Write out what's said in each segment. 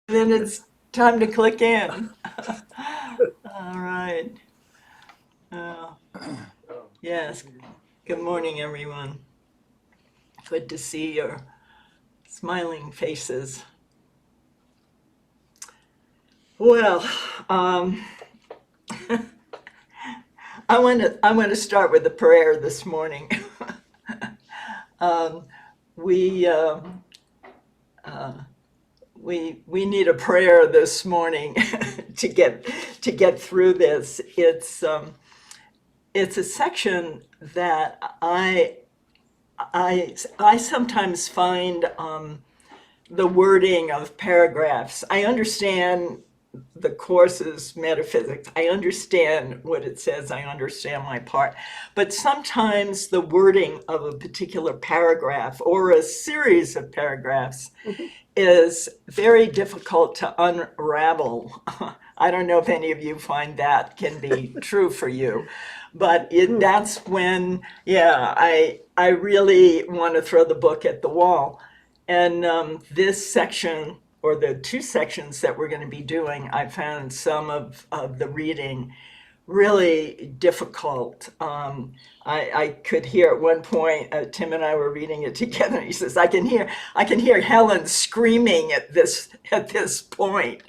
Then it's time to click in. All right. Uh, yes. Good morning, everyone. Good to see your smiling faces. Well, um, I want to start with a prayer this morning. um, we uh, uh, we need a prayer this morning to get through this. It's a section that I sometimes find the wording of paragraphs. I understand the course's metaphysics. I understand what it says. I understand my part. But sometimes the wording of a particular paragraph or a series of paragraphs is very difficult to unravel. I don't know if any of you find that can be true for you, but that's when, yeah, I really want to throw the book at the wall. And this section, or the two sections that we're going to be doing, I found some of the reading really difficult. I could hear at one point, Tim and I were reading it together. And he says, "I can hear Helen screaming at this point,"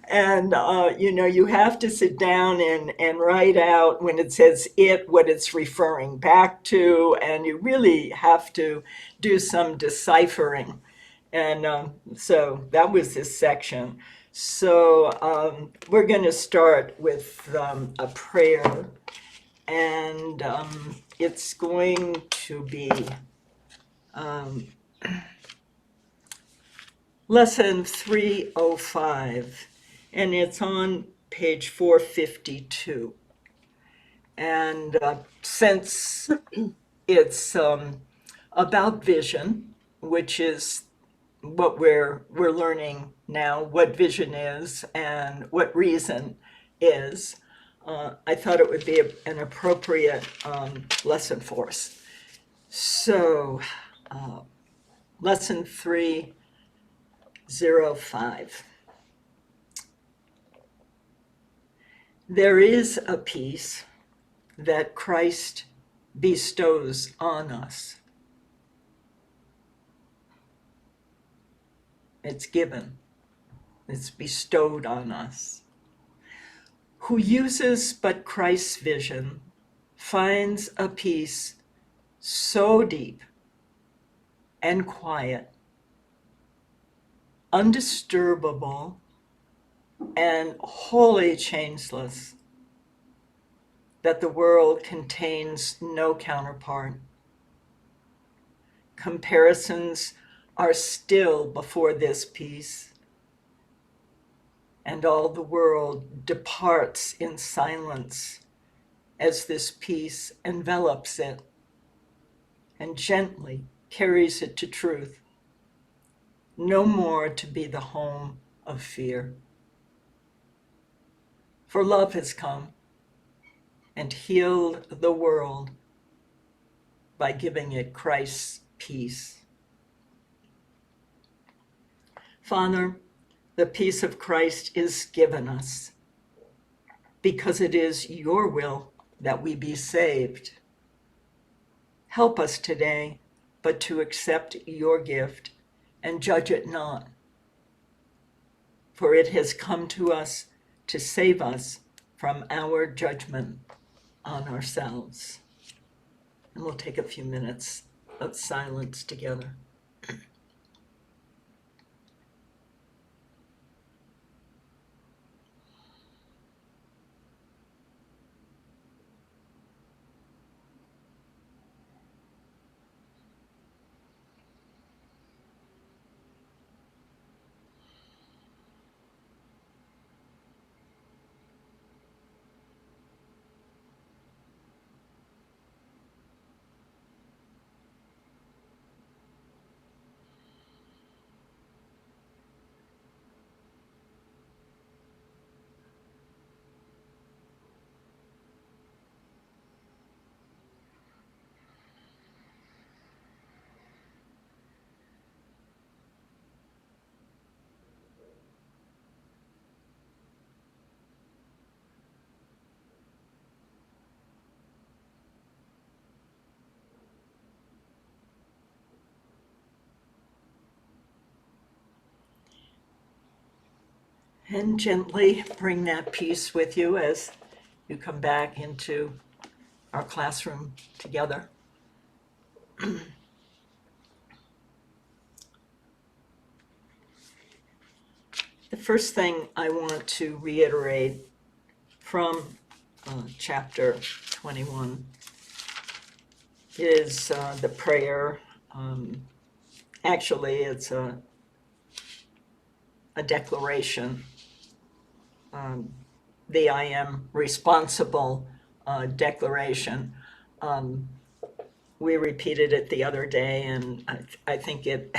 and you have to sit down and write out when it says it what it's referring back to, and you really have to do some deciphering. And so that was this section. So we're going to start with a prayer, and it's going to be um, lesson 305, and it's on page 452. And since it's about vision, which is what we're learning now, what vision is and what reason is, I thought it would be an appropriate lesson for us. So, lesson 305. There is a peace that Christ bestows on us. It's given, it's bestowed on us. Who uses but Christ's vision finds a peace so deep and quiet, undisturbable, and wholly changeless, that the world contains no counterpart. Comparisons are still before this peace, and all the world departs in silence as this peace envelops it and gently carries it to truth, no more to be the home of fear. For love has come and healed the world by giving it Christ's peace. Father, the peace of Christ is given us because it is your will that we be saved. Help us today, but to accept your gift and judge it not, for it has come to us to save us from our judgment on ourselves. And we'll take a few minutes of silence together. And gently bring that peace with you as you come back into our classroom together. The first thing I want to reiterate from chapter 21 is the prayer. Actually, it's a declaration. The I am responsible declaration. We repeated it the other day, and I think it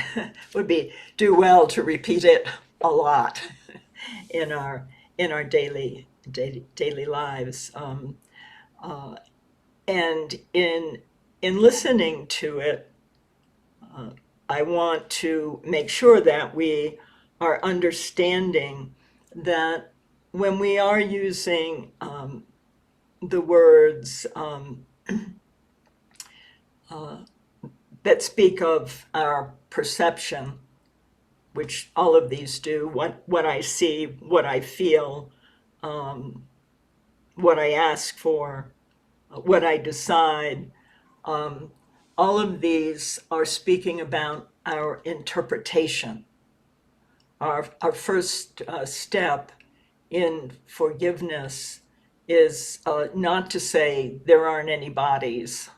would do well to repeat it a lot in our daily lives. And in listening to it, I want to make sure that we are understanding that when we are using the words that speak of our perception, which all of these do, what I see, what I feel, what I ask for, what I decide, all of these are speaking about our interpretation. Our first step in forgiveness is not to say there aren't any bodies,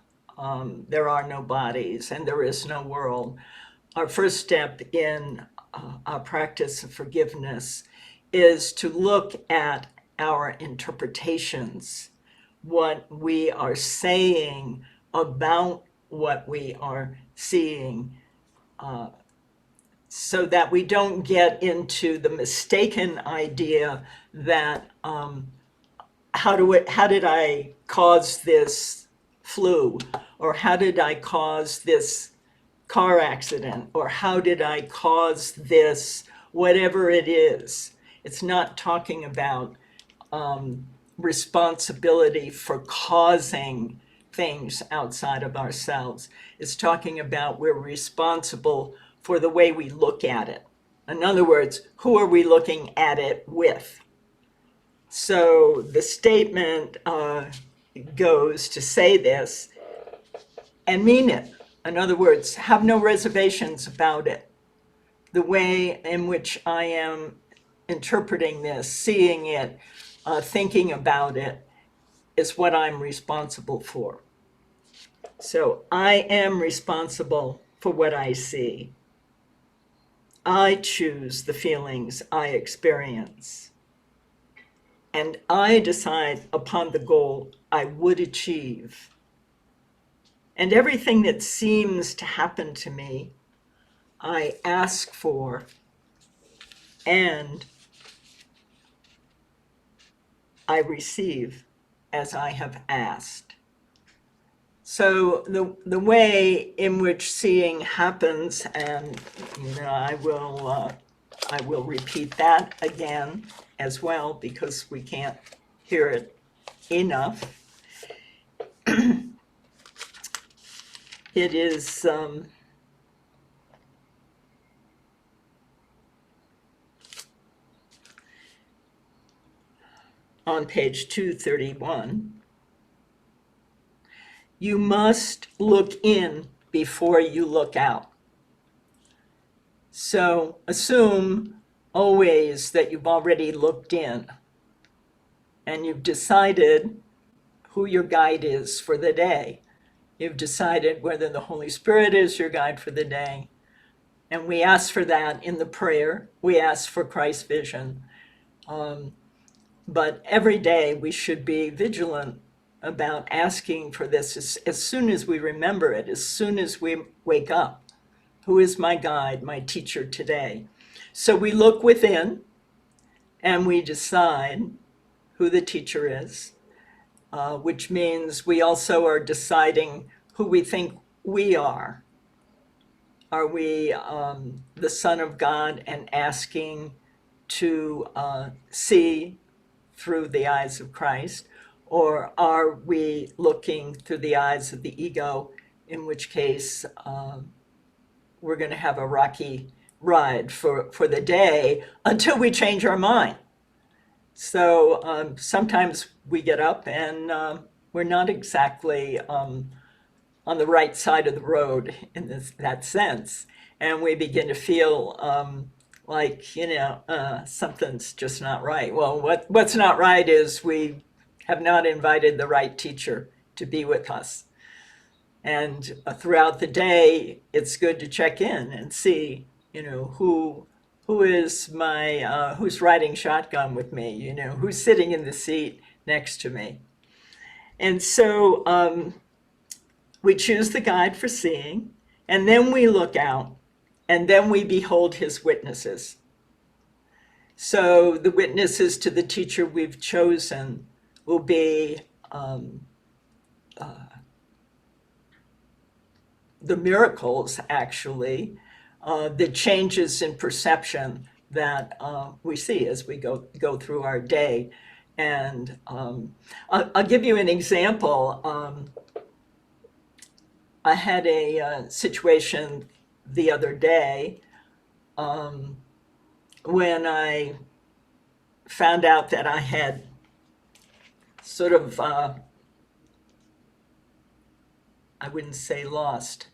there are no bodies, and there is no world. Our first step in our practice of forgiveness is to look at our interpretations, what we are saying about what we are seeing, so that we don't get into the mistaken idea that how did I cause this flu, or how did I cause this car accident, or how did I cause this, whatever it is. It's not talking about responsibility for causing things outside of ourselves. It's talking about we're responsible for the way we look at it. In other words, who are we looking at it with? So the statement goes to say this and mean it. In other words, have no reservations about it. The way in which I am interpreting this, seeing it, thinking about it, is what I'm responsible for. So I am responsible for what I see. I choose the feelings I experience. And I decide upon the goal I would achieve. And everything that seems to happen to me, I ask for and I receive as I have asked. So the way in which seeing happens, and I will repeat that again as well because we can't hear it enough. It is on page 231. You must look in before you look out. So assume always that you've already looked in and you've decided who your guide is for the day. You've decided whether the Holy Spirit is your guide for the day. And we ask for that in the prayer. We ask for Christ's vision. But every day we should be vigilant about asking for this as soon as we remember it, as soon as we wake up. Who is my guide, my teacher today? So we look within and we decide who the teacher is, which means we also are deciding who we think we are. Are we the Son of God and asking to see through the eyes of Christ? Or are we looking through the eyes of the ego, in which case we're going to have a rocky ride for the day until we change our mind. So sometimes we get up and we're not exactly on the right side of the road in that sense. And we begin to feel like, something's just not right. Well, what's not right is we have not invited the right teacher to be with us. And throughout the day, it's good to check in and see, who's riding shotgun with me, who's sitting in the seat next to me. And so we choose the guide for seeing, and then we look out, and then we behold his witnesses. So the witnesses to the teacher we've chosen will be the miracles, actually, the changes in perception that we see as we go through our day. And I'll give you an example. I had a situation the other day when I found out that I had sort of, I wouldn't say lost,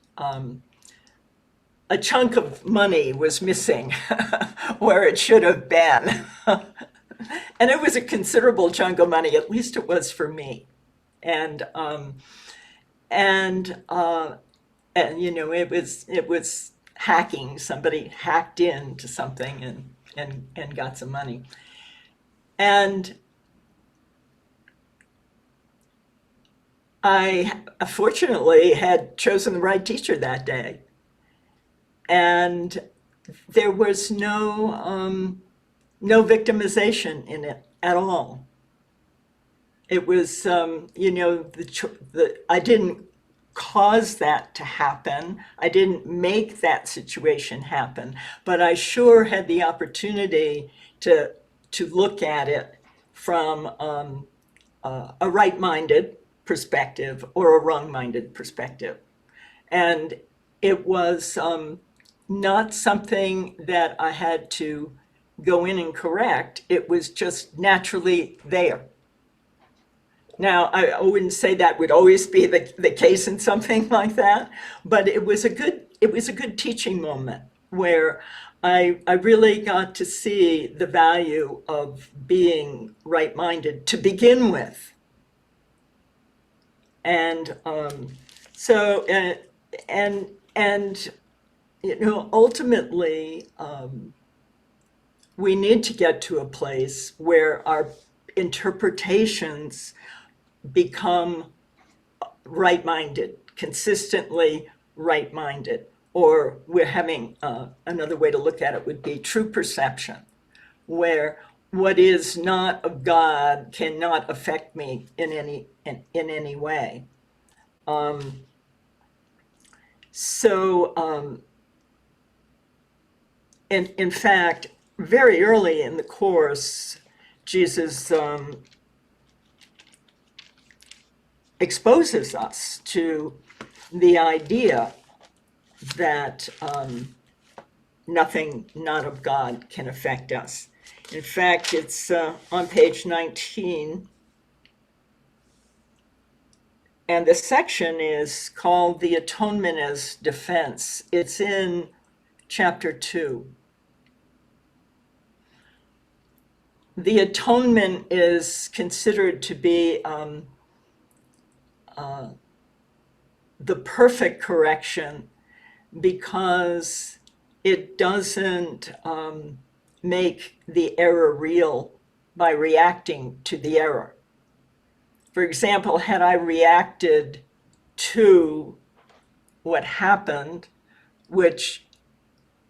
a chunk of money was missing where it should have been. And it was a considerable chunk of money, at least it was for me. And it was hacking. Somebody hacked into something and got some money. And I fortunately had chosen the right teacher that day. And there was no victimization in it at all. It was, I didn't cause that to happen. I didn't make that situation happen, but I sure had the opportunity to look at it from a right-minded perspective or a wrong-minded perspective. And it was not something that I had to go in and correct. It was just naturally there. Now, I wouldn't say that would always be the case in something like that, but it was a good teaching moment where I really got to see the value of being right-minded to begin with. And ultimately, we need to get to a place where our interpretations become right-minded, consistently right-minded, or we're having another way to look at it would be true perception, where what is not of God cannot affect me in any way. In fact, very early in the course, Jesus exposes us to the idea that nothing not of God can affect us. In fact, it's on page 19, and the section is called The Atonement as Defense. It's in chapter 2. The atonement is considered to be the perfect correction because it doesn't make the error real by reacting to the error. For example, had I reacted to what happened, which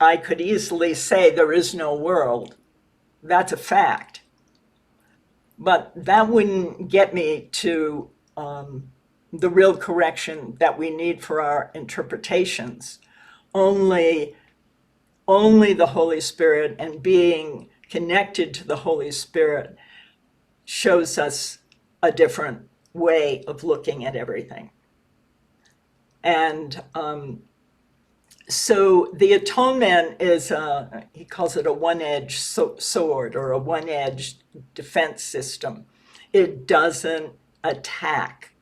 I could easily say there is no world, that's a fact. But that wouldn't get me to the real correction that we need for our interpretations. Only the Holy Spirit and being connected to the Holy Spirit shows us a different way of looking at everything. And So the atonement is, he calls it a one-edged sword or a one-edged defense system. It doesn't attack.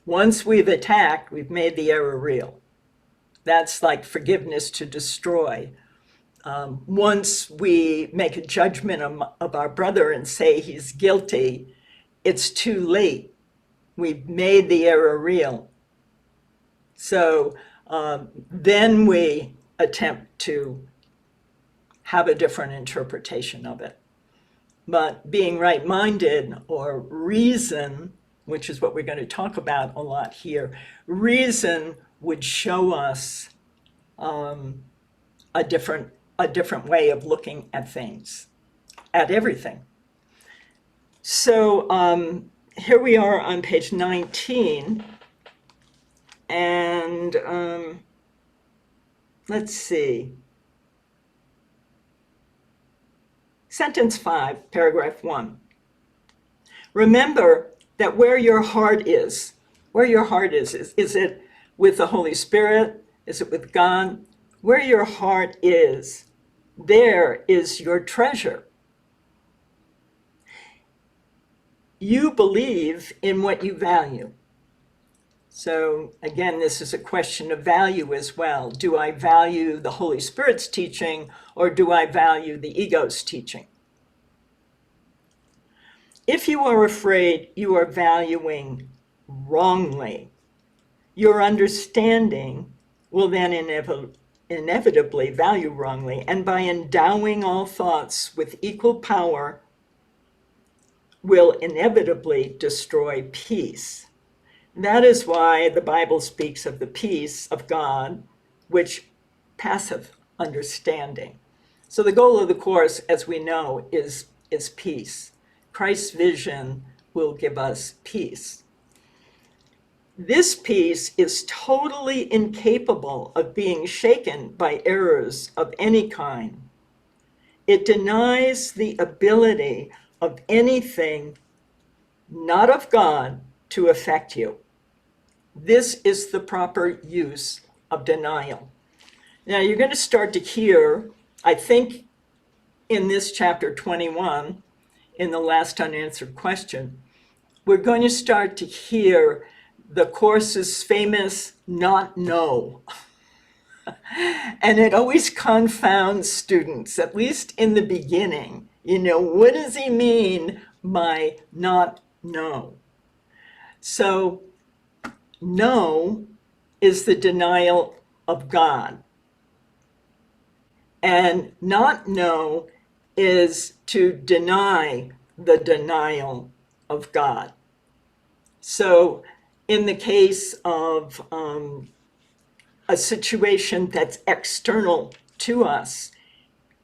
Once we've attacked, we've made the error real. That's like forgiveness to destroy. Once we make a judgment of our brother and say he's guilty, it's too late. We've made the error real. So then we attempt to have a different interpretation of it. But being right-minded, or reason, which is what we're going to talk about a lot here, reason would show us a different way of looking at things, at everything. So here we are on page 19. And let's see. Sentence 5, paragraph 1. Remember that where your heart is it with the Holy Spirit? Is it with God? Where your heart is, there is your treasure. You believe in what you value. So again, this is a question of value as well. Do I value the Holy Spirit's teaching, or do I value the ego's teaching? If you are afraid, you are valuing wrongly. Your understanding will then inevitably value wrongly, and by endowing all thoughts with equal power, will inevitably destroy peace. That is why the Bible speaks of the peace of God, which passeth understanding. So the goal of the Course, as we know, is peace. Christ's vision will give us peace. This peace is totally incapable of being shaken by errors of any kind. It denies the ability of anything not of God to affect you. This is the proper use of denial. Now you're going to start to hear, I think in this chapter 21, in the last unanswered question, we're going to start to hear the Course's famous not know. And it always confounds students, at least in the beginning. What does he mean by not know? So, no is the denial of God. And not know is to deny the denial of God. So, in the case of a situation that's external to us,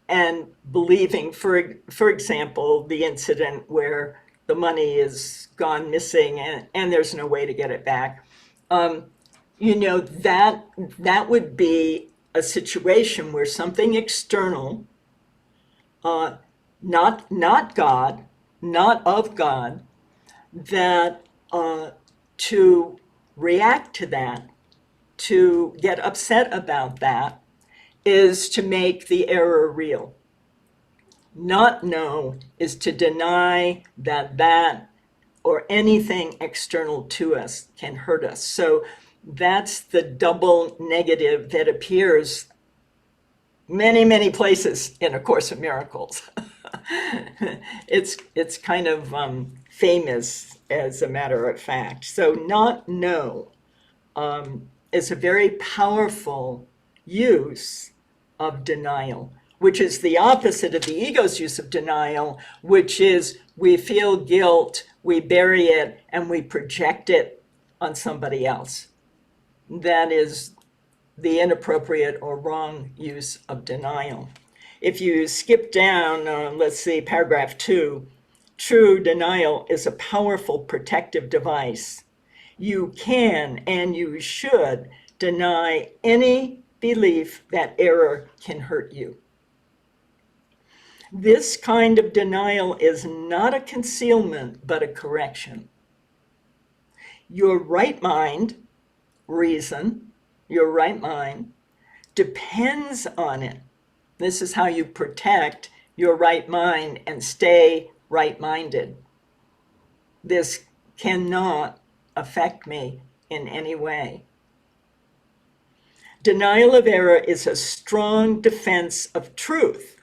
and believing, for example, the incident where the money is gone missing and there's no way to get it back, that would be a situation where something external, not God, not of God, that to react to that, to get upset about that, is to make the error real. Not know is to deny that or anything external to us can hurt us. So that's the double negative that appears many, many places in A Course in Miracles. It's kind of famous, as a matter of fact. So not know is a very powerful use of denial, which is the opposite of the ego's use of denial, which is we feel guilt, we bury it, and we project it on somebody else. That is the inappropriate or wrong use of denial. If you skip down, let's see, paragraph 2, true denial is a powerful protective device. You can and you should deny any belief that error can hurt you. This kind of denial is not a concealment, but a correction. Your right mind, reason, your right mind, depends on it. This is how you protect your right mind and stay right-minded. This cannot affect me in any way. Denial of error is a strong defense of truth,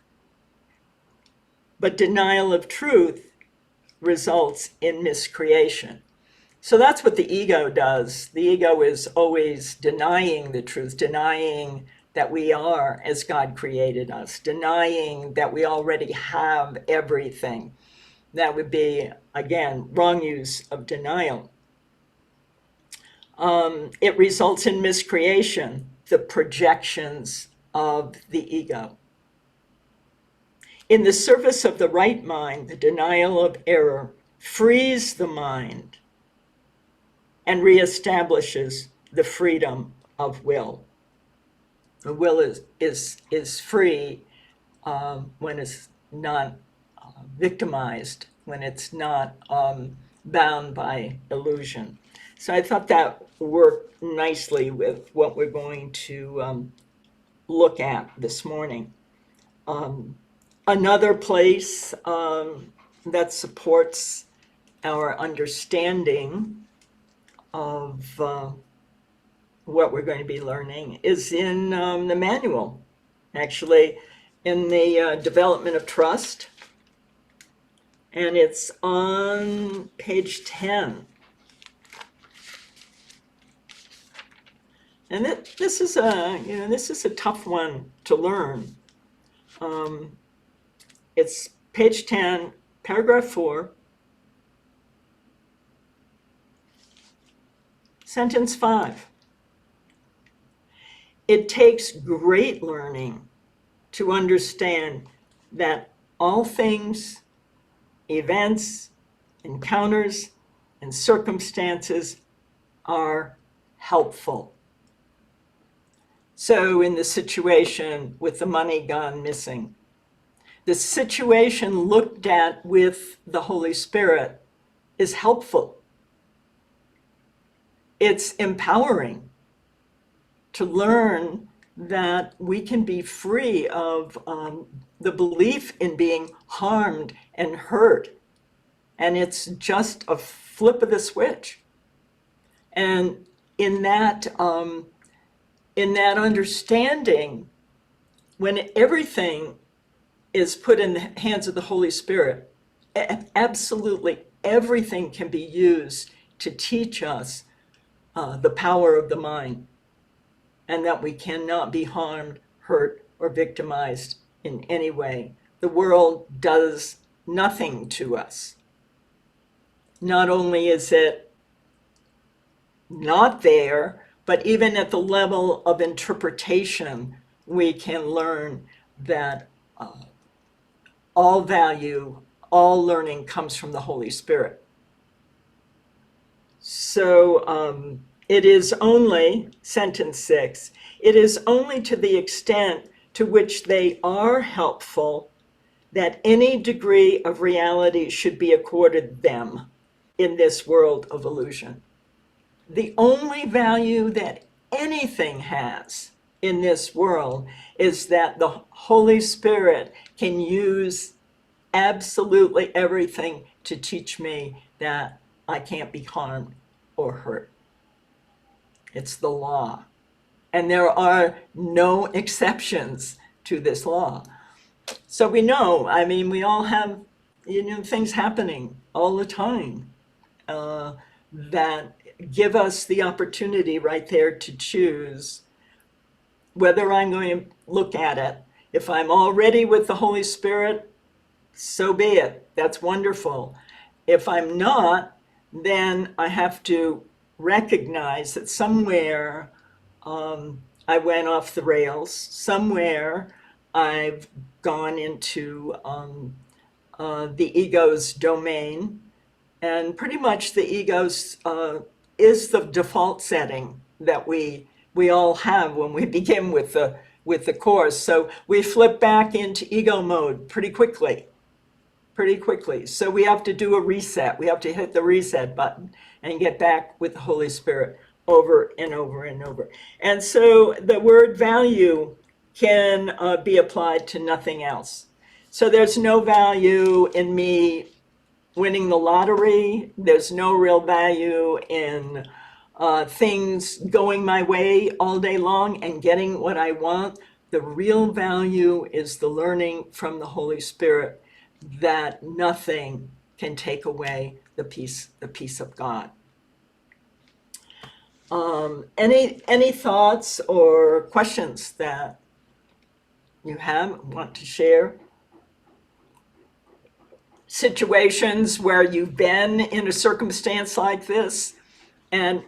but denial of truth results in miscreation. So that's what the ego does. The ego is always denying the truth, denying that we are as God created us, denying that we already have everything. That would be, again, wrong use of denial. It results in miscreation, the projections of the ego. In the service of the right mind, the denial of error frees the mind and reestablishes the freedom of will. The will is free when it's not victimized, when it's not bound by illusion. So I thought that worked nicely with what we're going to look at this morning. Another place that supports our understanding of what we're going to be learning is in the manual, actually, in the Development of Trust. And it's on page 10. And this is a tough one to learn. It's page 10, paragraph 4, sentence 5. It takes great learning to understand that all things, events, encounters, and circumstances are helpful. So in the situation with the money gone missing, the situation looked at with the Holy Spirit is helpful. It's empowering to learn that we can be free of the belief in being harmed and hurt. And it's just a flip of the switch. And in that understanding, when everything is put in the hands of the Holy Spirit, absolutely everything can be used to teach us the power of the mind, and that we cannot be harmed, hurt, or victimized in any way. The world does nothing to us. Not only is it not there, but even at the level of interpretation, we can learn that all value, all learning comes from the Holy Spirit. So it is only, sentence 6, it is only to the extent to which they are helpful that any degree of reality should be accorded them in this world of illusion. The only value that anything has in this world is that the Holy Spirit can use absolutely everything to teach me that I can't be harmed or hurt. It's the law. And there are no exceptions to this law. So we know, I mean, we all have, things happening all the time that give us the opportunity right there to choose whether I'm going to look at it. If I'm already with the Holy Spirit, so be it. That's wonderful. If I'm not, then I have to recognize that somewhere I went off the rails. Somewhere I've gone into the ego's domain. And pretty much the ego's is the default setting that we all have when we begin with the course. So we flip back into ego mode pretty quickly. So we have to do a reset. We have to hit the reset button and get back with the Holy Spirit over and over and over. And so the word value can be applied to nothing else. So there's no value in me winning the lottery. There's no real value in things going my way all day long and getting what I want. The real value is the learning from the Holy Spirit that nothing can take away the peace of God. Any thoughts or questions that you have want to share? Situations where you've been in a circumstance like this, and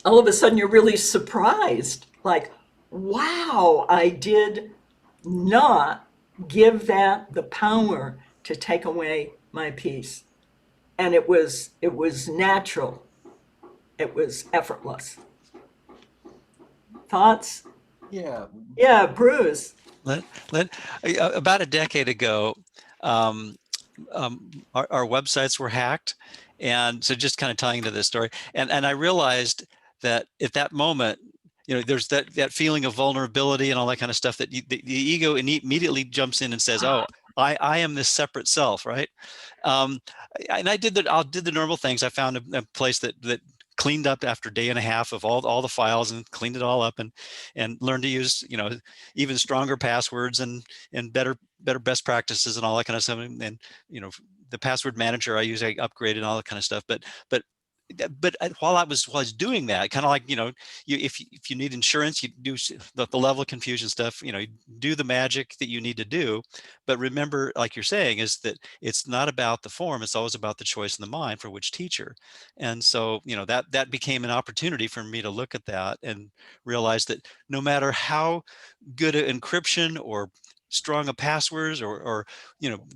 all of a sudden you're really surprised, like, wow, I did not give that the power to take away my peace, and it was natural, it was effortless. Thoughts? Yeah. Yeah, Bruce. Let, about a decade ago, um, our websites were hacked. And so just kind of tying into this story, and I realized that at that moment, there's that feeling of vulnerability and all that kind of stuff that the ego immediately jumps in and says, oh, I am this separate self, right? And I did the normal things. I found a place that cleaned up after a day and a half of all the files and cleaned it all up, and learned to use even stronger passwords and better best practices and all that kind of stuff. And the password manager I use, I upgraded and all that kind of stuff. But while I was doing that, kind of like, if you need insurance, you do the level of confusion stuff, you do the magic that you need to do. But remember, like you're saying, is that it's not about the form, it's always about the choice in the mind for which teacher. And so, that became an opportunity for me to look at that and realize that no matter how good an encryption or strong a passwords or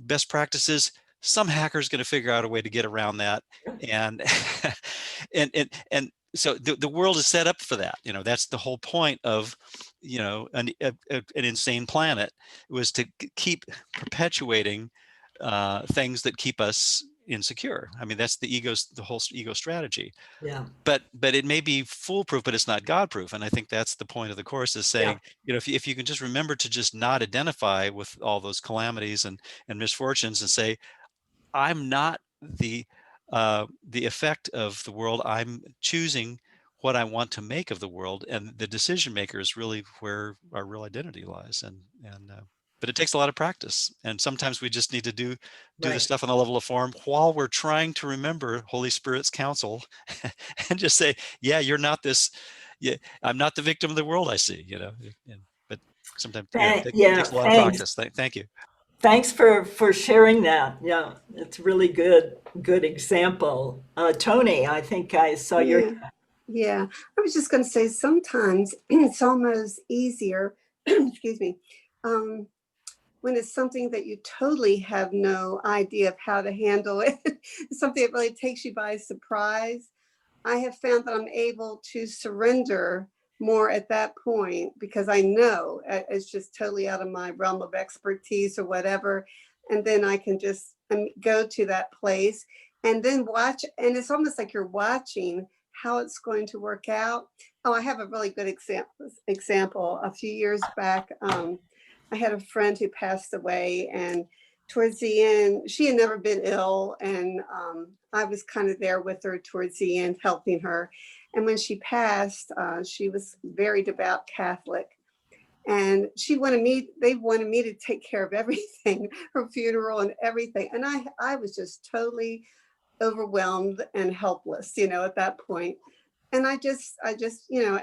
best practices, some hacker is going to figure out a way to get around that. And and so the world is set up for that. That's the whole point of an insane planet, was to keep perpetuating things that keep us insecure. I mean, that's the whole ego strategy. Yeah. But it may be foolproof, but it's not God-proof. And I think that's the point of the course, is Yeah. saying, if you can just remember to just not identify with all those calamities and misfortunes, and say, I'm not the effect of the world. I'm choosing what I want to make of the world, and the decision maker is really where our real identity lies. But it takes a lot of practice, and sometimes we just need to do the Right. stuff on the level of form while we're trying to remember Holy Spirit's counsel, and just say, "Yeah, you're not this. Yeah, I'm not the victim of the world I see." But sometimes, it Yeah, takes a lot of thanks. practice. Thank you. Thanks for sharing that. Yeah, it's really good example. Tony, I think I saw your. Yeah, yeah. I was just going to say sometimes it's almost easier, excuse me, um, when it's something that you totally have no idea of how to handle it, something that really takes you by surprise. I have found that I'm able to surrender more at that point, because I know it's just totally out of my realm of expertise or whatever. And then I can just go to that place and then watch. And it's almost like you're watching how it's going to work out. Oh, I have a really good example. A few years back, I had a friend who passed away, and towards the end, she had never been ill, and I was kind of there with her towards the end, helping her. And when she passed, she was very devout Catholic, and they wanted me to take care of everything, her funeral and everything. And I was just totally overwhelmed and helpless, at that point. And I just,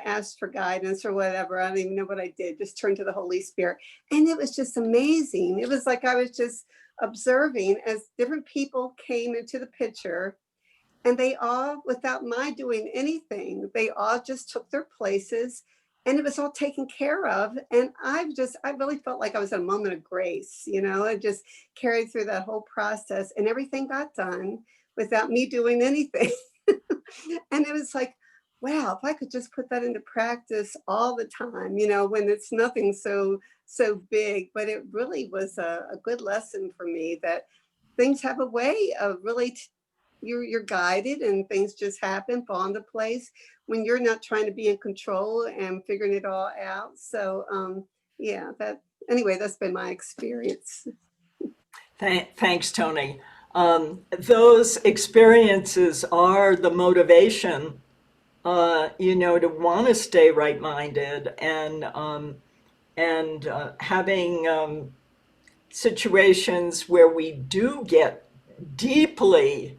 asked for guidance or whatever. I don't even know what I did, just turned to the Holy Spirit. And it was just amazing. It was like I was just observing as different people came into the picture, and they all, without my doing anything, they all just took their places, and it was all taken care of. And I really felt like I was in a moment of grace, I just carried through that whole process, and everything got done without me doing anything. And it was like, wow, if I could just put that into practice all the time, when it's nothing so big. But it really was a good lesson for me that things have a way of really you're guided and things just happen, fall into place when you're not trying to be in control and figuring it all out. So yeah, anyway, that's been my experience. Thanks, Tony. Those experiences are the motivation, to want to stay right-minded, and having situations where we do get deeply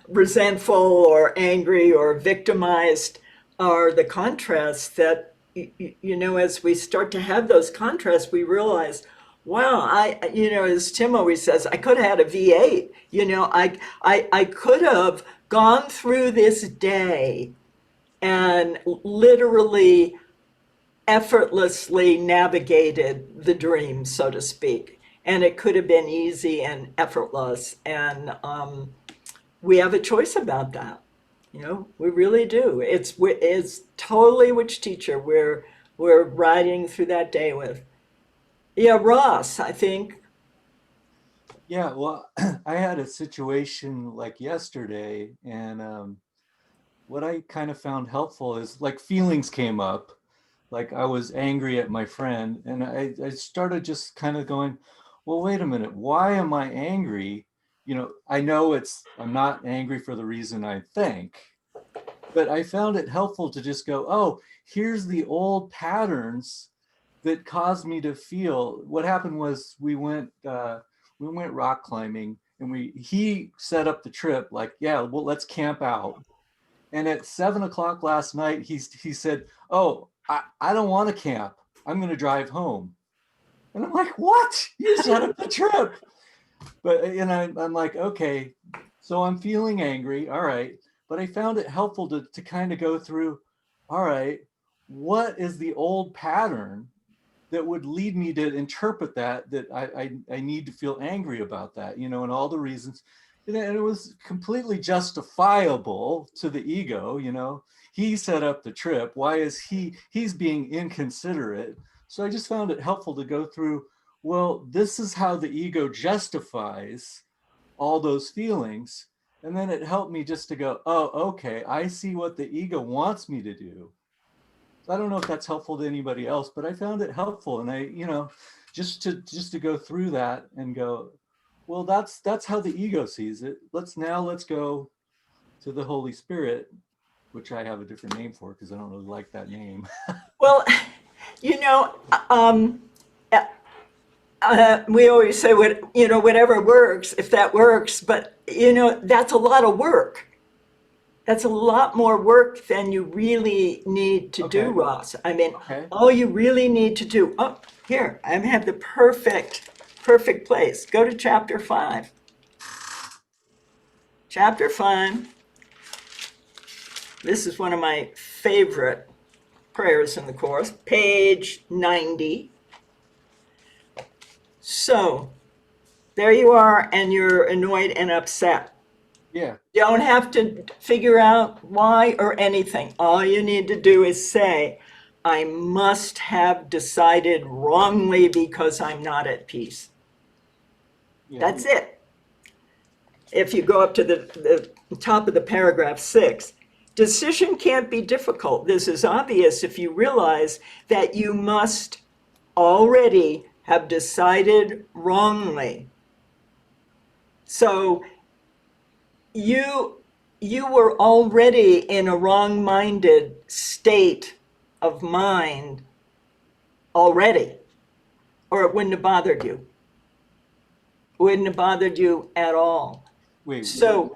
resentful or angry or victimized are the contrasts that, as we start to have those contrasts, we realize, wow, as Tim always says, I could have had a V8. I could have gone through this day and literally effortlessly navigated the dream, so to speak. And it could have been easy and effortless. And we have a choice about that. We really do. It's totally which teacher we're riding through that day with. Yeah, Ross, I think. Yeah, well, I had a situation like yesterday, and what I kind of found helpful is like feelings came up. Like I was angry at my friend, and I started just kind of going, well, wait a minute, why am I angry? I know I'm not angry for the reason I think, but I found it helpful to just go, oh, here's the old patterns that caused me to feel. What happened was we went rock climbing, and he set up the trip like, yeah, well, let's camp out. And at 7 o'clock last night, he said, oh, I don't want to camp. I'm going to drive home. And I'm like, what? You set up the trip. But, I'm like, okay, so I'm feeling angry. All right. But I found it helpful to kind of go through, all right, what is the old pattern that would lead me to interpret that I need to feel angry about that, and all the reasons. And it was completely justifiable to the ego, he set up the trip. Why is he's being inconsiderate? So I just found it helpful to go through, well, this is how the ego justifies all those feelings. And then it helped me just to go, oh, okay, I see what the ego wants me to do. I don't know if that's helpful to anybody else, but I found it helpful. And I, just to go through that and go, well, that's how the ego sees it. Let's go to the Holy Spirit, which I have a different name for because I don't really like that name. Well, we always say, whatever works, if that works, but, that's a lot of work. That's a lot more work than you really need to do, Okay. Ross. I mean, Okay. all you really need to do, here, I have the perfect place. Go to chapter 5. Chapter 5. This is one of my favorite prayers in the Course, page 90. So, there you are, and you're annoyed and upset. Yeah. You don't have to figure out why or anything. All you need to do is say, I must have decided wrongly because I'm not at peace. Yeah. That's it. If you go up to the top of the paragraph 6, decision can't be difficult. This is obvious if you realize that you must already have decided wrongly. So you were already in a wrong-minded state of mind already, or it wouldn't have bothered you. It wouldn't have bothered you at all. Wait. So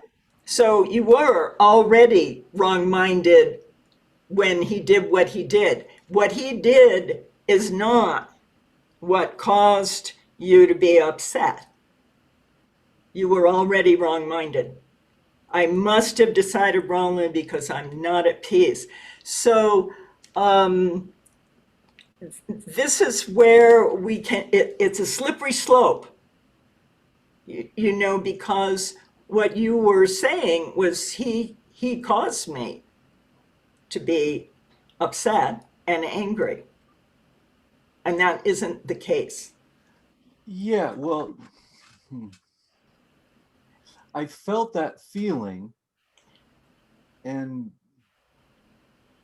you were already wrong-minded when he did what he did. What he did is not what caused you to be upset. You were already wrong-minded. I must have decided wrongly because I'm not at peace. So this is where we can, it's a slippery slope, because what you were saying was he caused me to be upset and angry. And that isn't the case. Yeah, well, I felt that feeling, and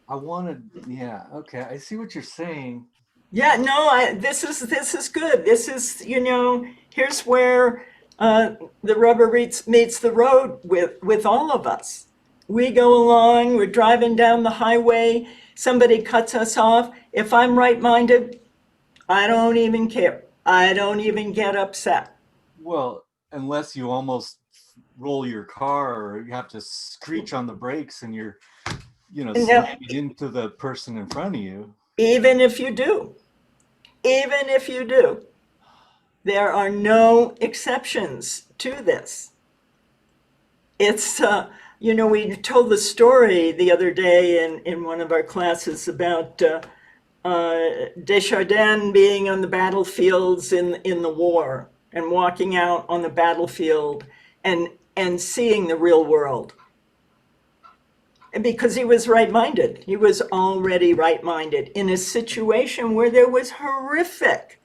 I wanted, yeah, okay, I see what you're saying. Yeah, no, this is good. This is, here's where the rubber meets the road with all of us. We go along, we're driving down the highway, somebody cuts us off. If I'm right-minded, I don't even care. I don't even get upset. Well, unless you almost roll your car or you have to screech on the brakes and you're, Now, slamming into the person in front of you. even if you do, even if you do, there are no exceptions to this. It's, we told the story the other day in one of our classes about Desjardins being on the battlefields in the war and walking out on the battlefield and seeing the real world. And because he was right-minded, he was already right-minded in a situation where there was horrific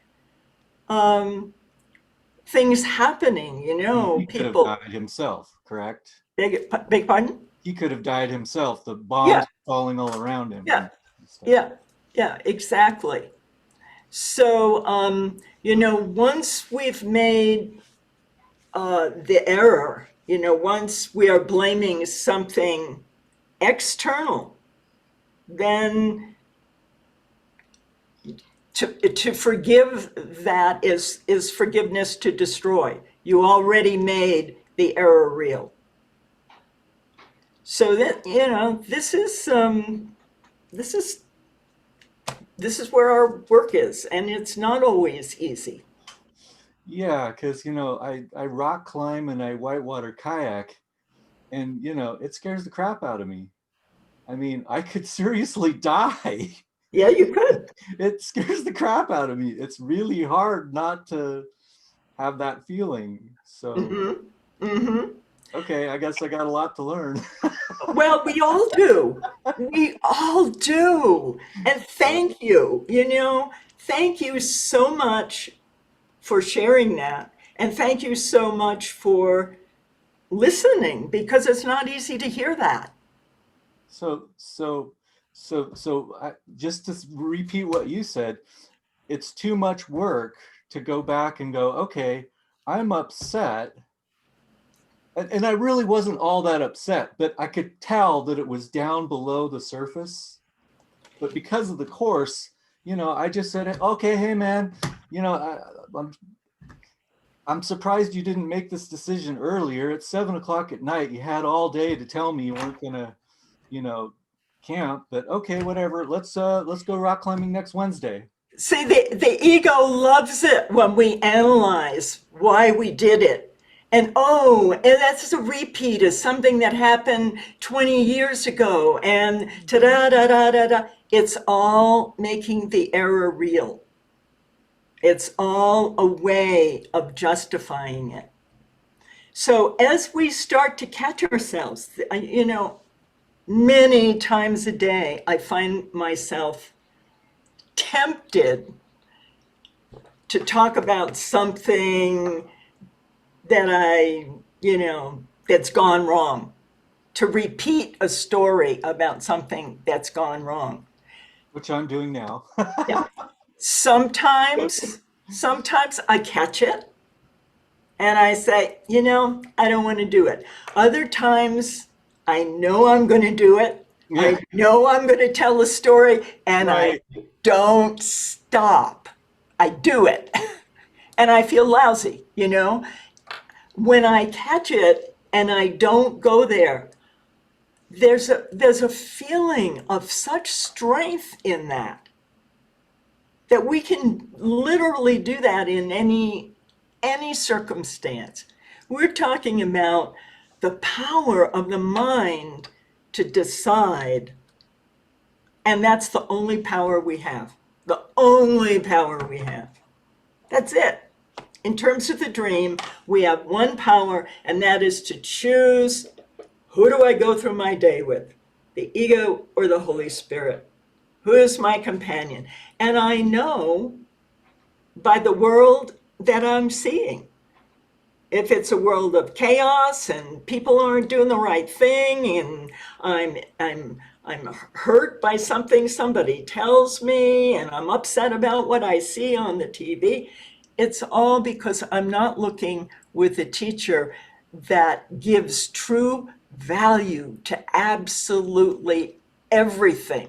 things happening, He could have people. died himself, correct? Beg pardon? He could have died himself. The bombs Yeah, falling all around him. yeah, and stuff. yeah, exactly. So, once we've made the error, once we are blaming something external, then to forgive that is forgiveness to destroy. You already made the error real. So that, this is where our work is, and it's not always easy. Yeah, because I rock climb and I whitewater kayak, and it scares the crap out of me. I mean, I could seriously die. Yeah, you could. It scares the crap out of me. It's really hard not to have that feeling. So, Mm-hmm. Mm-hmm. okay, I guess I got a lot to learn. Well, we all do. We all do. And thank you. Thank you so much for sharing that. And thank you so much for listening, because it's not easy to hear that. Just to repeat what you said, it's too much work to go back and go, okay, I'm upset. And I really wasn't all that upset, but I could tell that it was down below the surface. But because of the course, I just said, okay, hey man, I'm surprised you didn't make this decision earlier. It's 7 o'clock at night. You had all day to tell me you weren't gonna, camp, but okay, whatever. Let's go rock climbing next Wednesday. See, the ego loves it when we analyze why we did it. And that's a repeat of something that happened 20 years ago. And ta-da-da-da-da-da. It's all making the error real. It's all a way of justifying it. So as we start to catch ourselves, many times a day, I find myself tempted to talk about something that that's gone wrong, to repeat a story about something that's gone wrong. Which I'm doing now. Yeah. Sometimes I catch it and I say, I don't want to do it. Other times I know I'm going to do it. Yeah. I know I'm going to tell a story, and Right. I don't stop. I do it. And I feel lousy, When I catch it and I don't go there, there's a feeling of such strength in that we can literally do that in any circumstance. We're talking about the power of the mind to decide, and that's the only power we have. The only power we have. That's it. In terms of the dream, we have one power, and that is to choose, who do I go through my day with? The ego or the Holy Spirit? Who is my companion? And I know by the world that I'm seeing if it's a world of chaos and people aren't doing the right thing, and I'm hurt by something somebody tells me, and I'm upset about what I see on the TV, it's all because I'm not looking with a teacher that gives true value to absolutely everything.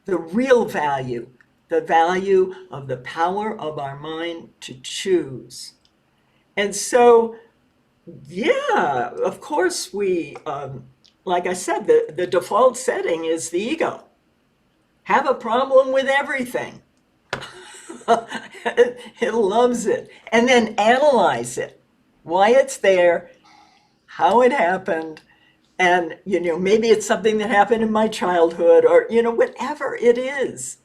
The real value, the value of the power of our mind to choose. And so, yeah, of course, like I said, the default setting is the ego. Have a problem with everything. It loves it. And then analyze it, why it's there, how it happened, and, maybe it's something that happened in my childhood, or, whatever it is.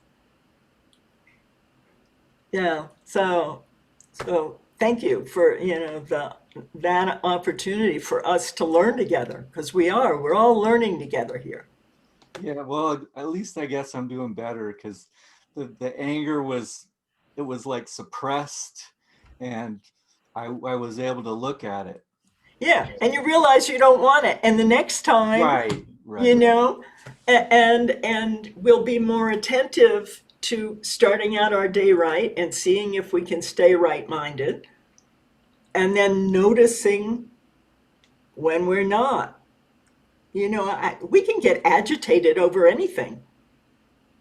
Yeah. So thank you for, that opportunity for us to learn together, because we're all learning together here. Yeah, well, at least I guess I'm doing better because the anger it was like suppressed, and I was able to look at it. Yeah. And you realize you don't want it. And the next time, Right, you right. know, and we'll be more attentive to starting out our day right and seeing if we can stay right-minded, and then noticing when we're not. We can get agitated over anything.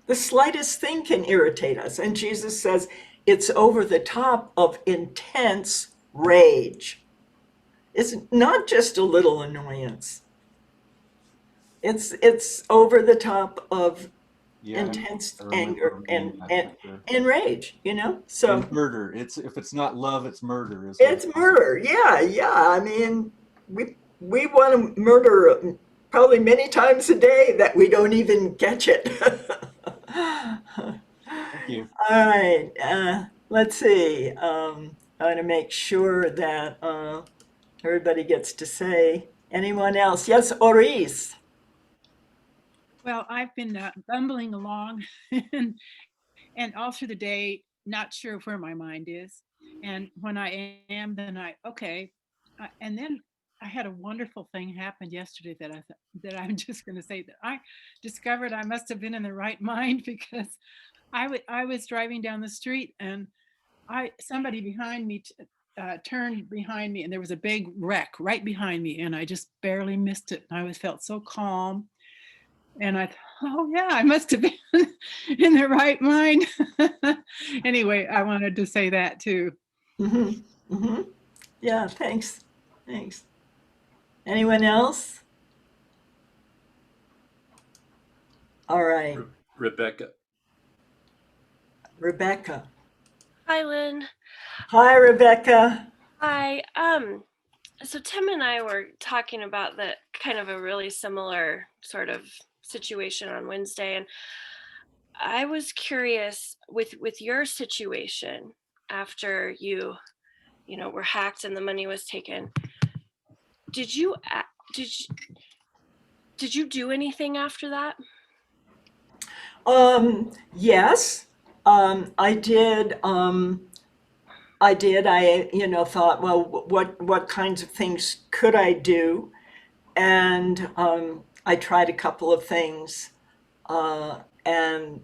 The slightest thing can irritate us. And Jesus says it's over the top of intense rage. It's not just a little annoyance. It's over the top of Yeah, intense I remember anger reading that and for sure. and rage, So And murder. If it's not love, it's murder. it's murder. Yeah, yeah. I mean, we want to murder probably many times a day that we don't even catch it. Thank you. All right. Let's see. I want to make sure that everybody gets to say. Anyone else? Yes, Oris. Well, I've been bumbling along and all through the day, not sure where my mind is. And when I am, then okay. And then I had a wonderful thing happen yesterday that I'm just going to say that I discovered I must have been in the right mind, because I was driving down the street, and somebody behind me turned behind me, and there was a big wreck right behind me, and I just barely missed it. And I felt so calm. And I thought, oh yeah, I must have been in the right mind. Anyway, I wanted to say that too. Mm-hmm. Mm-hmm. Yeah, thanks. Thanks. Anyone else? All right. Rebecca. Rebecca. Hi, Lynn. Hi, Rebecca. Hi. So Tim and I were talking about the kind of a really similar sort of situation on Wednesday, and I was curious with your situation after you were hacked and the money was taken. Did you do anything after that? Yes, I did. I did. I, thought, well, what kinds of things could I do? And I tried a couple of things, and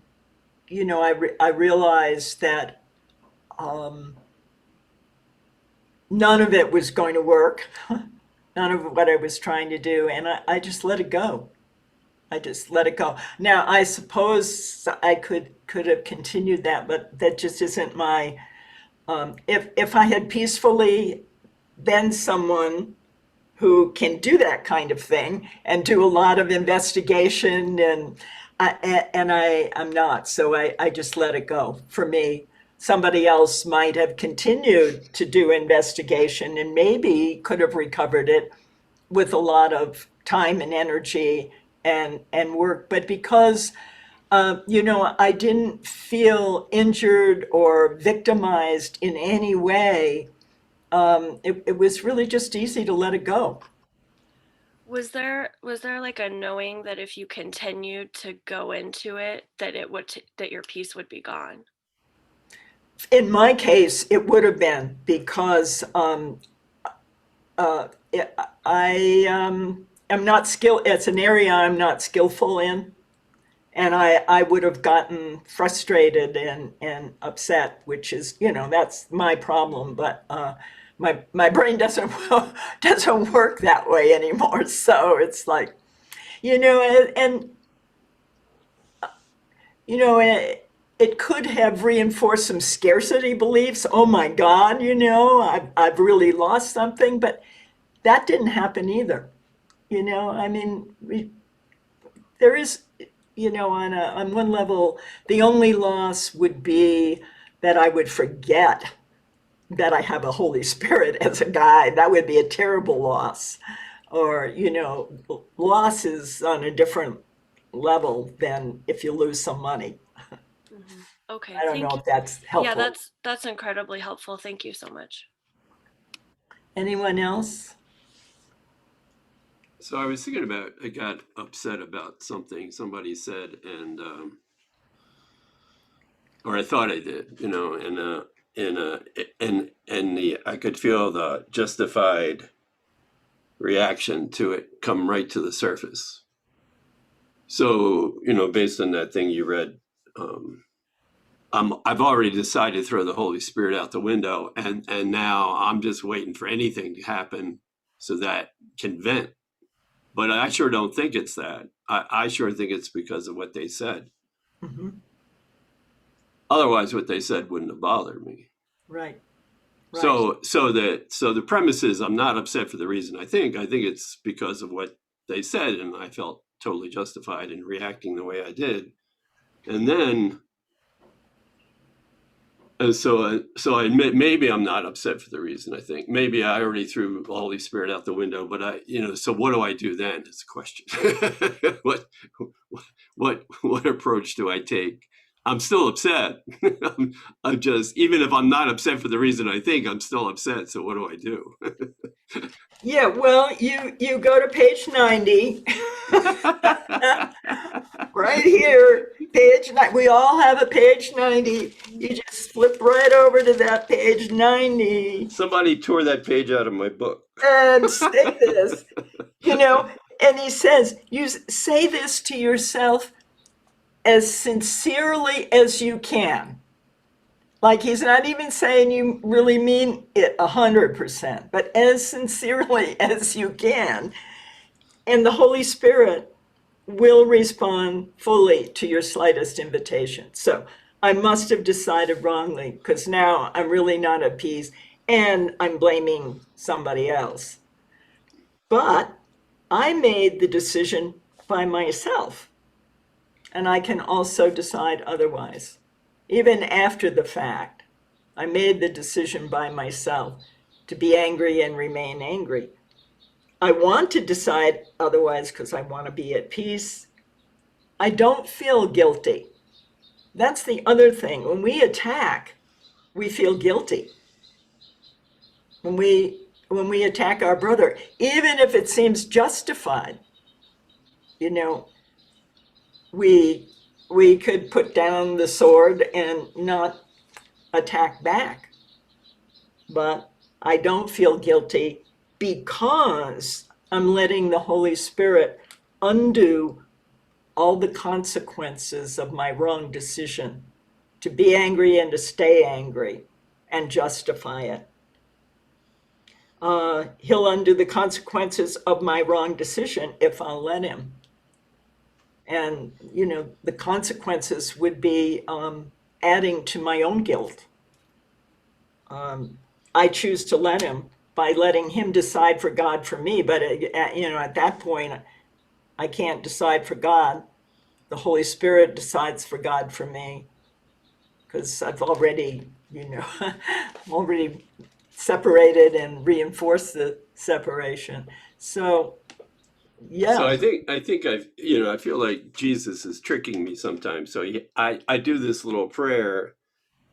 I realized that none of it was going to work, none of what I was trying to do, and I just let it go. I just let it go. Now, I suppose I could have continued that, but that just isn't my. If I had peacefully been someone who can do that kind of thing and do a lot of investigation, and I'm not, so I just let it go. For me, somebody else might have continued to do investigation and maybe could have recovered it with a lot of time and energy and work, but because I didn't feel injured or victimized in any way, it was really just easy to let it go. Was there like a knowing that if you continued to go into it, that that your peace would be gone? In my case, it would have been, because I am not it's an area I'm not skillful in. And I would have gotten frustrated and upset, which is, that's my problem. But my brain doesn't work that way anymore. So it's like, and it could have reinforced some scarcity beliefs. Oh my God, I've really lost something, but that didn't happen either. I mean, there is, on one level, the only loss would be that I would forget that I have a Holy Spirit as a guide. That would be a terrible loss. Or, loss is on a different level than if you lose some money. Mhm. Okay, I don't thank know you. if that's Yeah, helpful. that's incredibly helpful. Thank you so much. Anyone else? So I was thinking about, I got upset about something somebody said, and or I thought I did, I could feel the justified reaction to it come right to the surface. So, based on that thing you read, I've already decided to throw the Holy Spirit out the window, and now I'm just waiting for anything to happen so that can vent. But I sure don't think it's that. I sure think it's because of what they said. Hmm. Otherwise, what they said wouldn't have bothered me. Right. So the premise is I'm not upset for the reason I think. I think it's because of what they said, and I felt totally justified in reacting the way I did. And then, so I admit maybe I'm not upset for the reason I think. Maybe I already threw the Holy Spirit out the window. But so what do I do then? Is the question. what approach do I take? I'm still upset. I'm just, even if I'm not upset for the reason I think, I'm still upset. So what do I do? Yeah, well, you go to page 90. Right here, page 9. We all have a page 90. You just flip right over to that page 90 Somebody tore that page out of my book. and say this, and he says, you say this to yourself as sincerely as you can. Like, he's not even saying you really mean it 100%, but as sincerely as you can. And the Holy Spirit will respond fully to your slightest invitation. So I must have decided wrongly, because now I'm really not at peace and I'm blaming somebody else. But I made the decision by myself, and I can also decide otherwise. Even after the fact, I made the decision by myself to be angry and remain angry. I want to decide otherwise because I want to be at peace. I don't feel guilty. That's the other thing. When we attack, we feel guilty. When we attack our brother, even if it seems justified, we could put down the sword and not attack back. But I don't feel guilty because I'm letting the Holy Spirit undo all the consequences of my wrong decision, to be angry and to stay angry and justify it. He'll undo the consequences of my wrong decision if I'll let him. And, the consequences would be adding to my own guilt. I choose to let him by letting him decide for God for me. But, at that point, I can't decide for God. The Holy Spirit decides for God for me, because I've already, already separated and reinforced the separation. So, yeah. So I think I feel like Jesus is tricking me sometimes. So I do this little prayer,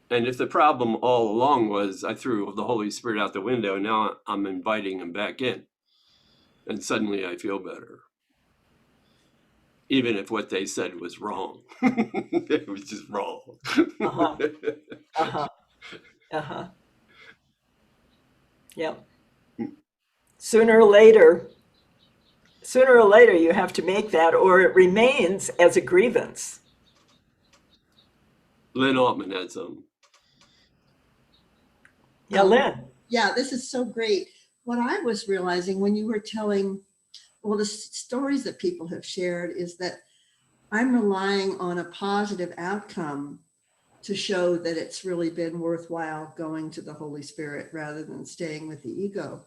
and if the problem all along was I threw the Holy Spirit out the window, now I'm inviting him back in, and suddenly I feel better, even if what they said was wrong. It was just wrong. Uh-huh. Uh-huh. Uh-huh. Yep. Sooner or later, you have to make that, or it remains as a grievance. Lynn Altman had some. Yeah, Lynn. Yeah, this is so great. What I was realizing when you were telling, well, the stories that people have shared is that I'm relying on a positive outcome to show that it's really been worthwhile going to the Holy Spirit rather than staying with the ego.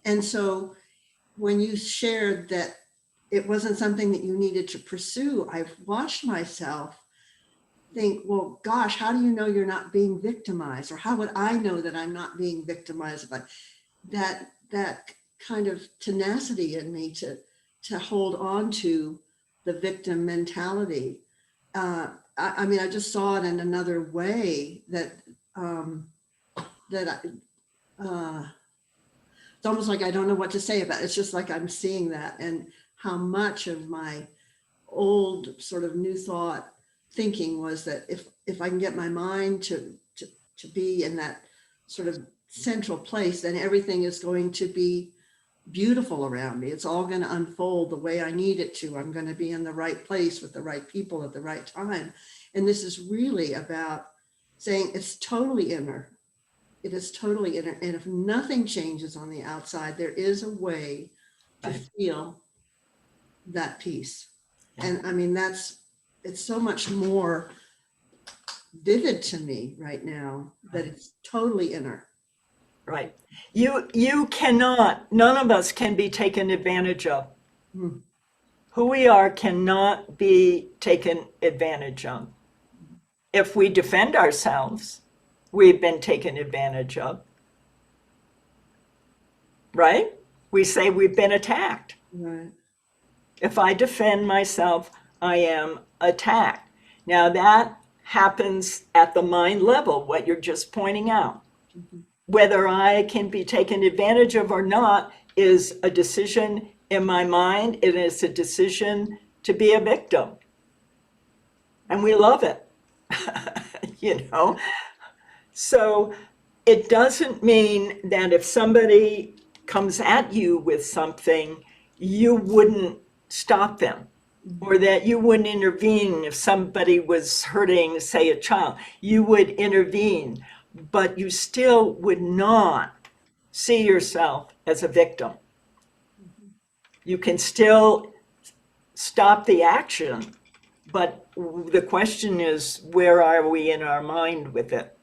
And so when you shared that it wasn't something that you needed to pursue, I've watched myself think, well, gosh, how do you know you're not being victimized? Or how would I know that I'm not being victimized? By that kind of tenacity in me to hold on to the victim mentality. I mean, I just saw it in another way that it's almost like I don't know what to say about it. It's just like I'm seeing that, and how much of my old sort of new thought thinking was that if I can get my mind to be in that sort of central place, then everything is going to be beautiful around me. It's all going to unfold the way I need it to. I'm going to be in the right place with the right people at the right time. And this is really about saying it's totally inner. It is totally inner. And if nothing changes on the outside, there is a way to feel that peace. And I mean, it's so much more vivid to me right now that it's totally inner. Right. You cannot, none of us can be taken advantage of. Who we are cannot be taken advantage of. If we defend ourselves, we've been taken advantage of. Right? We say we've been attacked. Right. If I defend myself, I am attacked. Now that happens at the mind level, what you're just pointing out. Whether I can be taken advantage of or not is a decision in my mind. It is a decision to be a victim. And we love it, you know? So it doesn't mean that if somebody comes at you with something, you wouldn't stop them, or that you wouldn't intervene if somebody was hurting, say, a child. You would intervene, but you still would not see yourself as a victim. You can still stop the action, but the question is, where are we in our mind with it?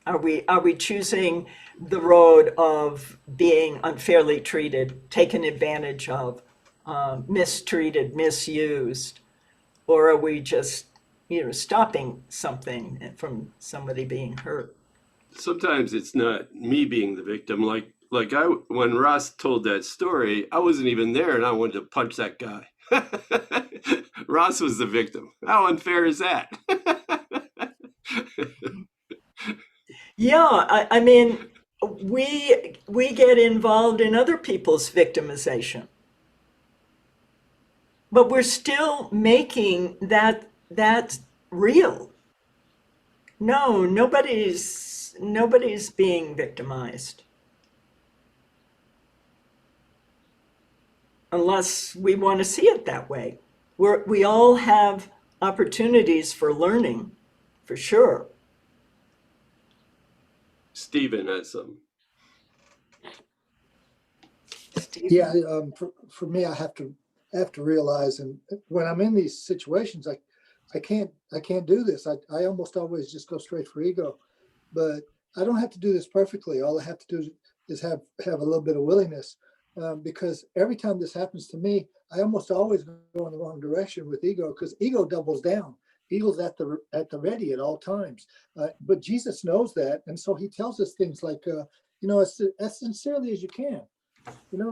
Are we choosing the road of being unfairly treated, taken advantage of, mistreated, misused, or are we just, stopping something from somebody being hurt? Sometimes it's not me being the victim. Like when Ross told that story, I wasn't even there, and I wanted to punch that guy. Ross was the victim. How unfair is that? Yeah, I mean, we get involved in other people's victimization, but we're still making that real. No, nobody's being victimized unless we want to see it that way. We all have opportunities for learning, for sure. Stephen has some. Steve? Yeah, for me, I have to realize, and when I'm in these situations, I can't do this. I almost always just go straight for ego, but I don't have to do this perfectly. All I have to do is have a little bit of willingness, because every time this happens to me, I almost always go in the wrong direction with ego, because ego doubles down. Ego's at the ready at all times, but Jesus knows that, and so he tells us things like, as sincerely as you can.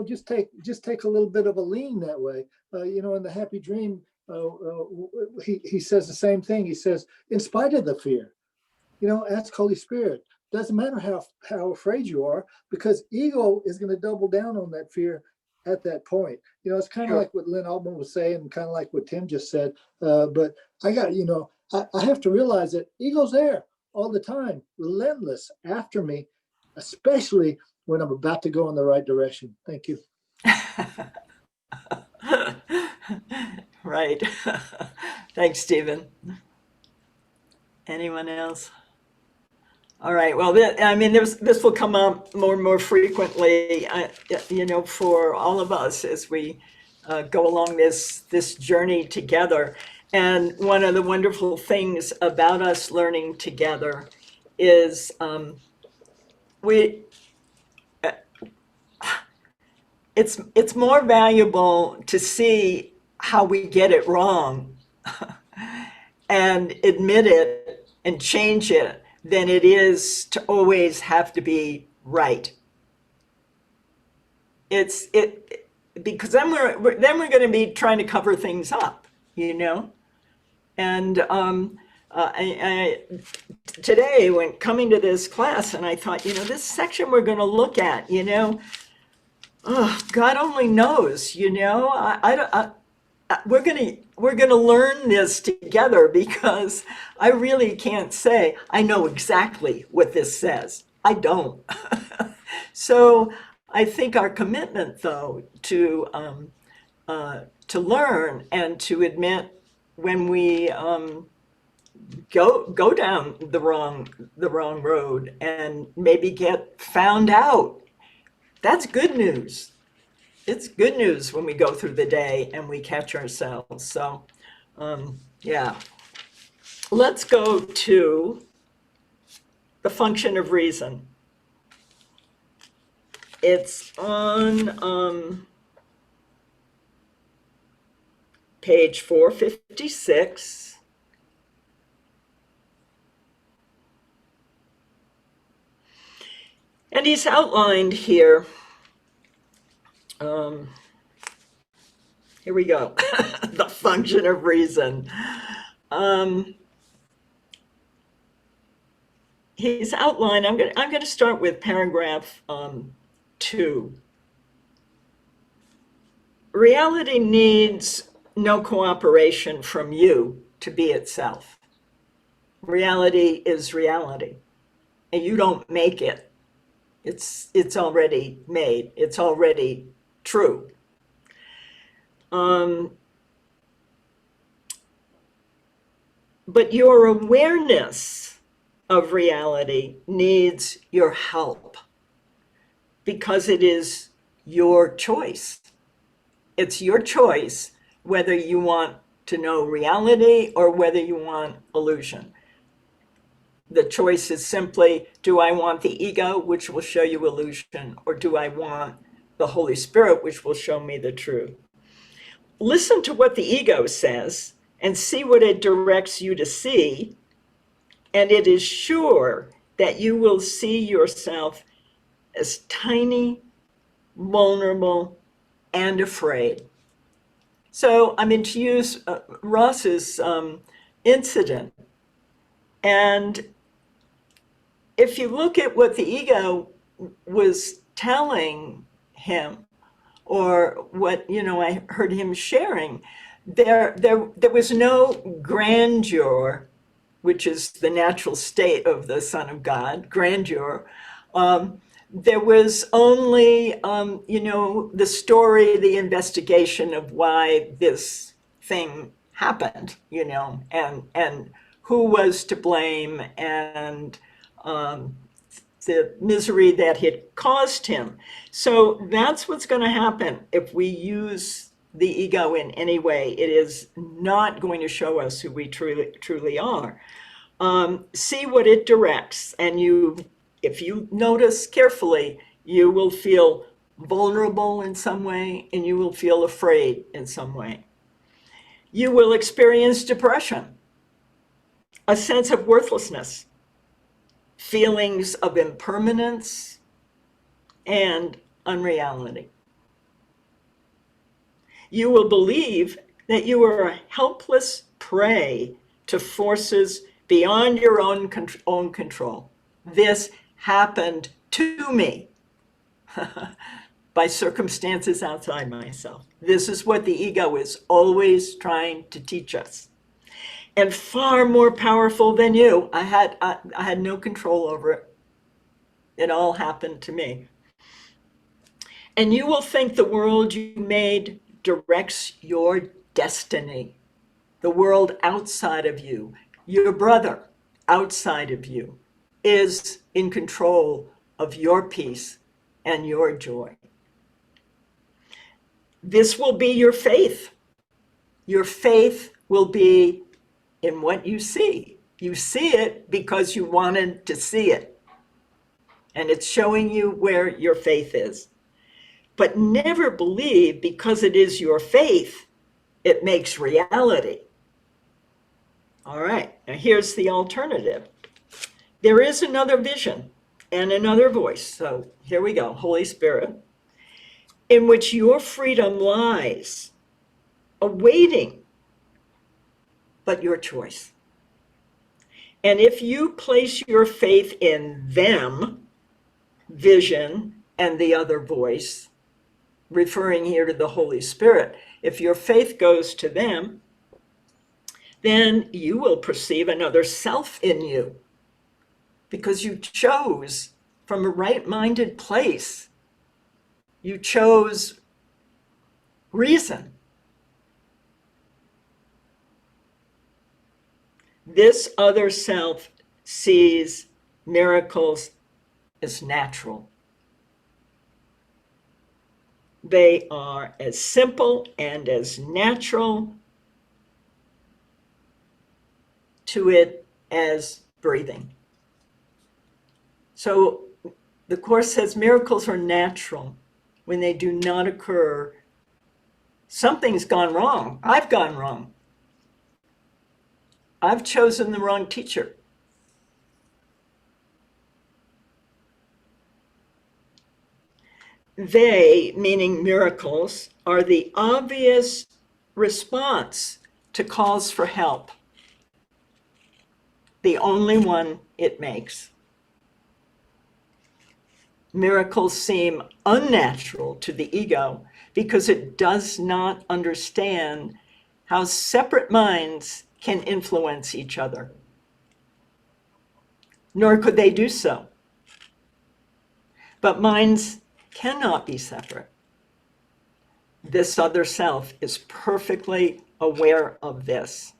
Just take a little bit of a lean that way. In the Happy Dream, he says the same thing. He says, in spite of the fear, ask Holy Spirit. Doesn't matter how afraid you are, because ego is going to double down on that fear at that point. It's kind of like what Lynn Altman was saying, and kind of like what Tim just said. But I have to realize that ego's there all the time, relentless after me, especially when I'm about to go in the right direction. Thank you. Right. Thanks, Stephen. Anyone else? All right. Well, this will come up more and more frequently, for all of us as we go along this journey together. And one of the wonderful things about us learning together is it's more valuable to see how we get it wrong and admit it and change it than it is to always have to be right. Because then we're going to be trying to cover things up, And today, when coming to this class, and I thought, this section we're going to look at, God only knows, we're going to learn this together, because I really can't say I know exactly what this says. I don't. So I think our commitment, though, to learn and to admit when we go down the wrong road and maybe get found out, that's good news. It's good news when we go through the day and we catch ourselves. So, yeah. Let's go to the function of reason. It's on page 456. And he's outlined here. Here we go. The function of reason. He's outlined. I'm going to start with paragraph 2. Reality needs no cooperation from you to be itself. Reality is reality, and you don't make it. It's already made. It's already true. But your awareness of reality needs your help, because it is your choice. It's your choice whether you want to know reality or whether you want illusion. The choice is simply, do I want the ego, which will show you illusion, or do I want the Holy Spirit, which will show me the truth? Listen to what the ego says and see what it directs you to see, and it is sure that you will see yourself as tiny, vulnerable, and afraid. So, to use Ross's incident, and if you look at what the ego was telling him, or what I heard him sharing, there was no grandeur, which is the natural state of the Son of God, grandeur. There was only, the story, the investigation of why this thing happened, and who was to blame, and the misery that had caused him. So that's what's going to happen if we use the ego in any way. It is not going to show us who we truly are. See what it directs, and if you notice carefully, you will feel vulnerable in some way, and you will feel afraid in some way. You will experience depression, a sense of worthlessness, feelings of impermanence, and unreality. You will believe that you are a helpless prey to forces beyond your own control. This happened to me by circumstances outside myself. This is what the ego is always trying to teach us. And far more powerful than you. I had no control over it. It all happened to me. And you will think the world you made directs your destiny. The world outside of you, your brother outside of you, is in control of your peace and your joy. This will be your faith. Your faith will be in what you see. You see it because you wanted to see it. And it's showing you where your faith is. But never believe because it is your faith, it makes reality. All right, now here's the alternative. There is another vision and another voice. So here we go, Holy Spirit, in which your freedom lies, awaiting but your choice. And if you place your faith in them, vision, and the other voice, referring here to the Holy Spirit, if your faith goes to them, then you will perceive another self in you because you chose from a right-minded place. You chose reason. This other self sees miracles as natural. They are as simple and as natural to it as breathing. So the Course says miracles are natural. When they do not occur, something's gone wrong. I've gone wrong. I've chosen the wrong teacher. They, meaning miracles, are the obvious response to calls for help. The only one it makes. Miracles seem unnatural to the ego because it does not understand how separate minds can influence each other. Nor could they do so. But minds cannot be separate. This other self is perfectly aware of this.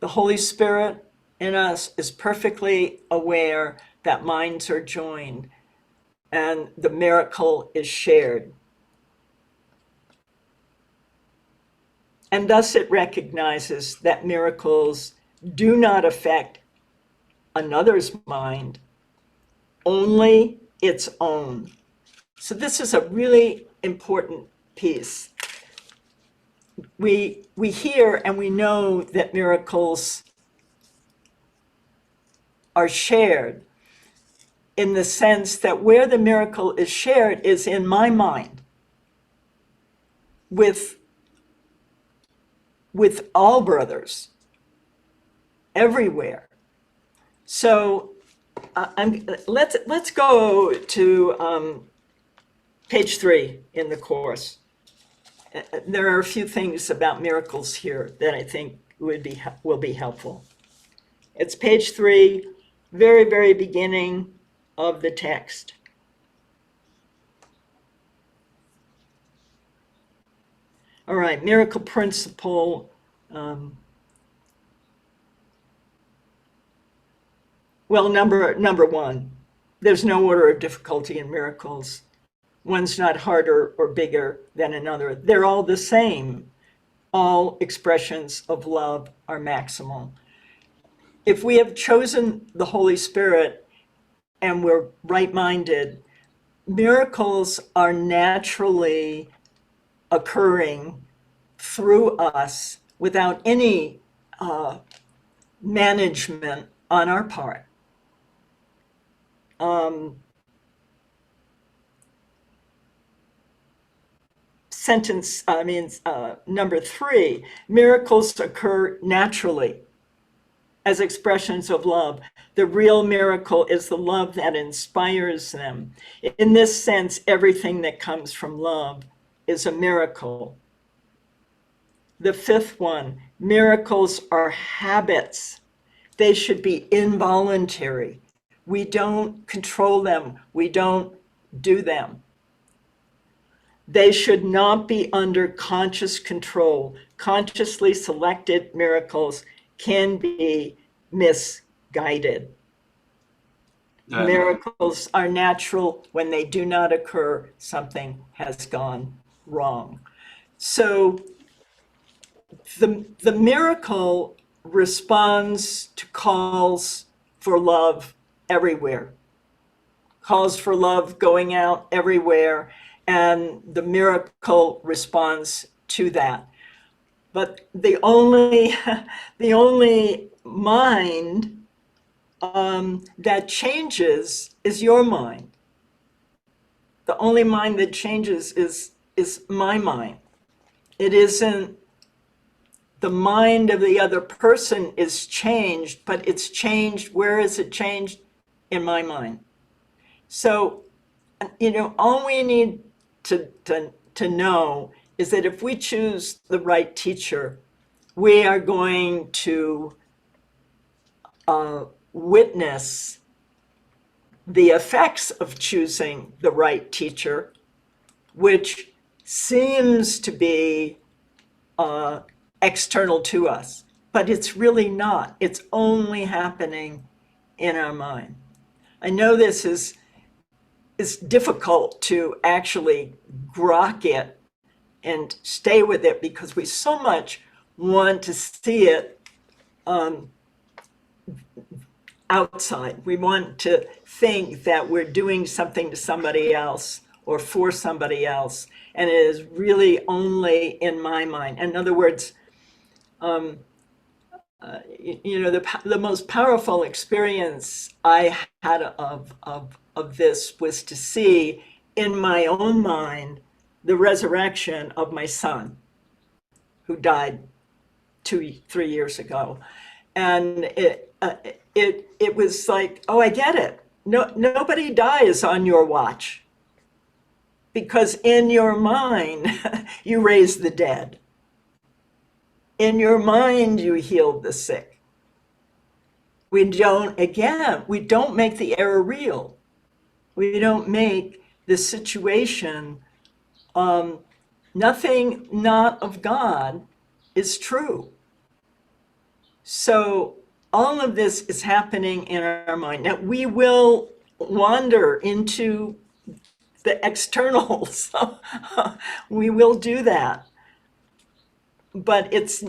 The Holy Spirit in us is perfectly aware that minds are joined and the miracle is shared. And thus it recognizes that miracles do not affect another's mind, only its own. So this is a really important piece. We hear and we know that miracles are shared in the sense that where the miracle is shared is in my mind with all brothers everywhere. So let's go to page 3 in the Course. There are a few things about miracles here that I think will be helpful. It's page 3, very, very beginning of the text. All right, miracle principle. Well, number 1, there's no order of difficulty in miracles. One's not harder or bigger than another. They're all the same. All expressions of love are maximal. If we have chosen the Holy Spirit and we're right-minded, miracles are naturally occurring through us without any management on our part. Number 3, miracles occur naturally as expressions of love. The real miracle is the love that inspires them. In this sense, everything that comes from love is a miracle. The 5th one, miracles are habits. They should be involuntary. We don't control them. We don't do them. They should not be under conscious control. Consciously selected miracles can be misguided. That- Miracles are natural. When they do not occur, something has gone wrong. So the miracle responds to calls for love everywhere. Calls for love going out everywhere, and the miracle responds to that. But the only mind that changes is your mind. The only mind that changes is my mind. It isn't the mind of the other person is changed, but it's changed. Where is it changed? In my mind. So, all we need to know is that if we choose the right teacher, we are going to witness the effects of choosing the right teacher, which seems to be external to us, but it's really not. It's only happening in our mind. I know this is difficult to actually grok it and stay with it because we so much want to see it outside. We want to think that we're doing something to somebody else or for somebody else, and it is really only in my mind. In other words, the most powerful experience I had of this was to see in my own mind the resurrection of my son, who died 2-3 years ago, and it was like, oh, I get it. No, nobody dies on your watch, because in your mind you raise the dead. In your mind, you healed the sick. We don't make the error real. We don't make the situation, nothing not of God is true. So all of this is happening in our mind. Now, we will wander into the externals. We will do that. But it's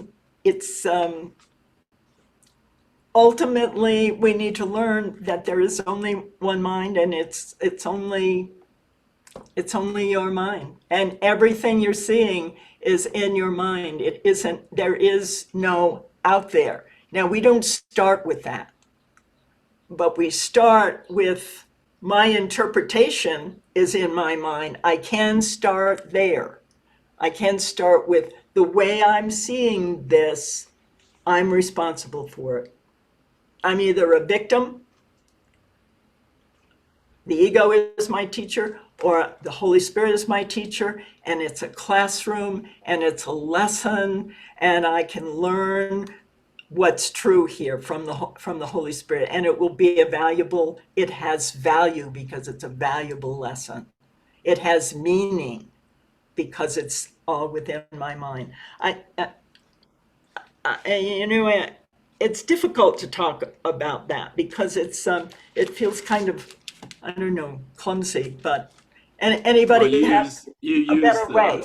ultimately we need to learn that there is only one mind, and it's only your mind, and everything you're seeing is in your mind. There is no out there. Now, we don't start with that, but we start with my interpretation is in my mind. I can start there. I can start with the way I'm seeing this. I'm responsible for it. I'm either a victim, the ego is my teacher, or the Holy Spirit is my teacher, and it's a classroom and it's a lesson, and I can learn what's true here from the Holy Spirit, and it has value because it's a valuable lesson. It has meaning because it's all within my mind. It's difficult to talk about that because it feels kind of, I don't know, clumsy, but anybody has a better way.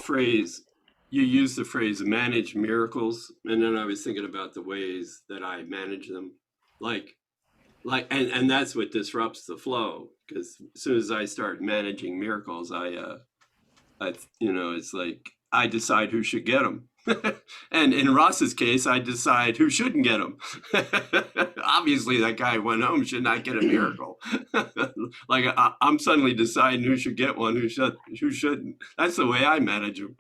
You use the phrase manage miracles, and then I was thinking about the ways that I manage them, and that's what disrupts the flow, because as soon as I start managing miracles, it's like I decide who should get them. And in Ross's case, I decide who shouldn't get them. Obviously, that guy went home should not get a miracle. Like I'm suddenly deciding who should get one, who shouldn't. That's the way I manage them.